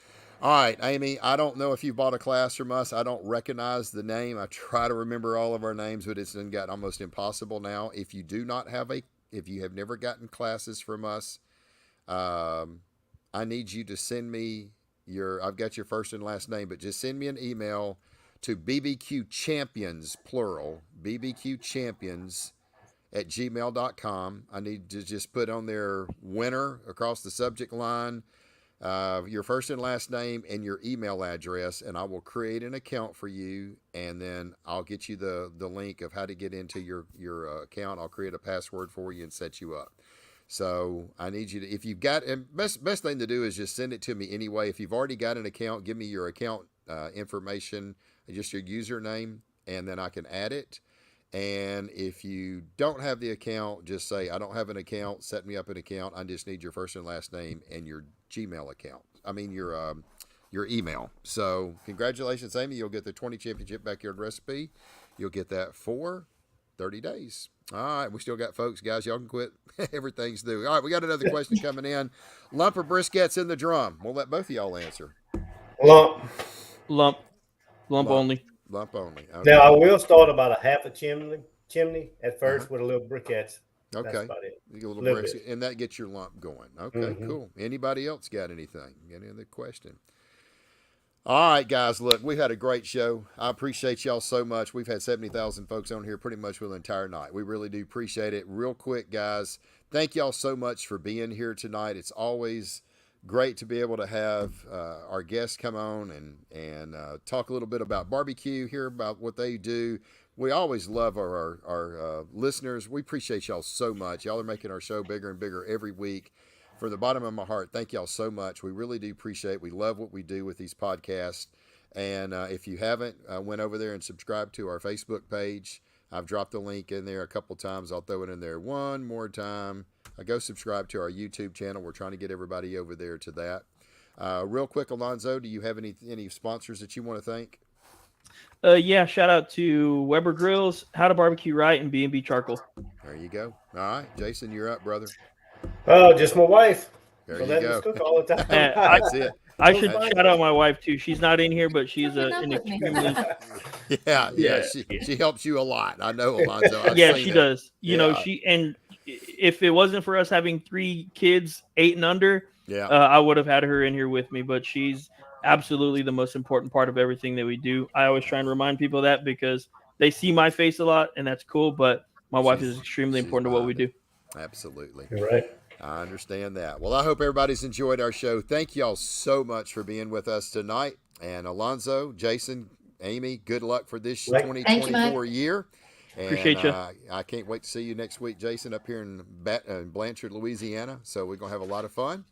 All right, Amy, I don't know if you bought a class from us. I don't recognize the name. I try to remember all of our names, but it's gotten almost impossible now. If you have never gotten classes from us, I need you to send me I've got your first and last name, but just send me an email to BBQ Champions, plural, BBQ Champions @gmail.com. I need to just put on there winner across the subject line, your first and last name and your email address, and I will create an account for you, and then I'll get you the link of how to get into your account. I'll create a password for you and set you up. So I need you to, if you've got, and best thing to do is just send it to me anyway. If you've already got an account, give me your account information, just your username, and then I can add it. And if you don't have the account, just say, I don't have an account, set me up an account. I just need your first and last name and your Gmail account. I mean, your email. So congratulations, Amy. You'll get the 20 championship backyard recipe. You'll get that for 30 days. All right. We still got folks, guys. Y'all can quit. Everything's due. All right. We got another question coming in. Lump or briskets in the drum? We'll let both of y'all answer. Lump only. Lump only. Okay. Now I will start about a half a chimney at first with a little briquettes. Okay. That's about it. You get a little Little brisket, and that gets your lump going. Okay, cool. Anybody else got anything? Got any other question? All right, guys, look, we've had a great show. I appreciate y'all so much. We've had 70,000 folks on here pretty much for the entire night. We really do appreciate it. Real quick, guys, thank y'all so much for being here tonight. It's always great to be able to have our guests come on and talk a little bit about barbecue, hear about what they do. We always love our listeners. We appreciate y'all so much. Y'all are making our show bigger and bigger every week. From the bottom of my heart, thank y'all so much. We really do appreciate it. We love what we do with these podcasts. And if you haven't, went over there and subscribed to our Facebook page. I've dropped the link in there a couple times. I'll throw it in there one more time. Go subscribe to our YouTube channel. We're trying to get everybody over there to that. Real quick, Alonzo, do you have any sponsors that you want to thank? Yeah, shout out to Weber Grills, How to Barbecue Right, and B&B Charcoal. There you go. All right, Jason, you're up, brother. Oh, just my wife. There So you let go. us cook all the time. That's it. I should shout out my wife too. She's not in here, but she's an extremely Yeah. She helps you a lot. I know, Alonzo. I've yeah, seen she it. does. You know, Yeah. and if it wasn't for us having 3 kids, 8 and under, Yeah. I would have had her in here with me. But she's absolutely the most important part of everything that we do. I always try and remind people of that because they see my face a lot, and that's cool. But my wife is extremely important to what we do. Absolutely. You're right. I understand that. Well, I hope everybody's enjoyed our show. Thank y'all so much for being with us tonight. And Alonzo, Jason, Amy, good luck for this Thank you, 2024 year. And, Appreciate you. I can't wait to see you next week, Jason, up here in Blanchard, Louisiana. So we're going to have a lot of fun.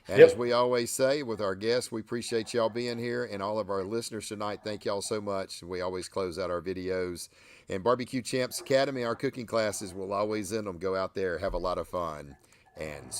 And as we always say with our guests, we appreciate y'all being here, and all of our listeners tonight. Thank y'all so much. We always close out our videos. And Barbecue Champs Academy, our cooking classes, will always end them. Go out there, have a lot of fun, and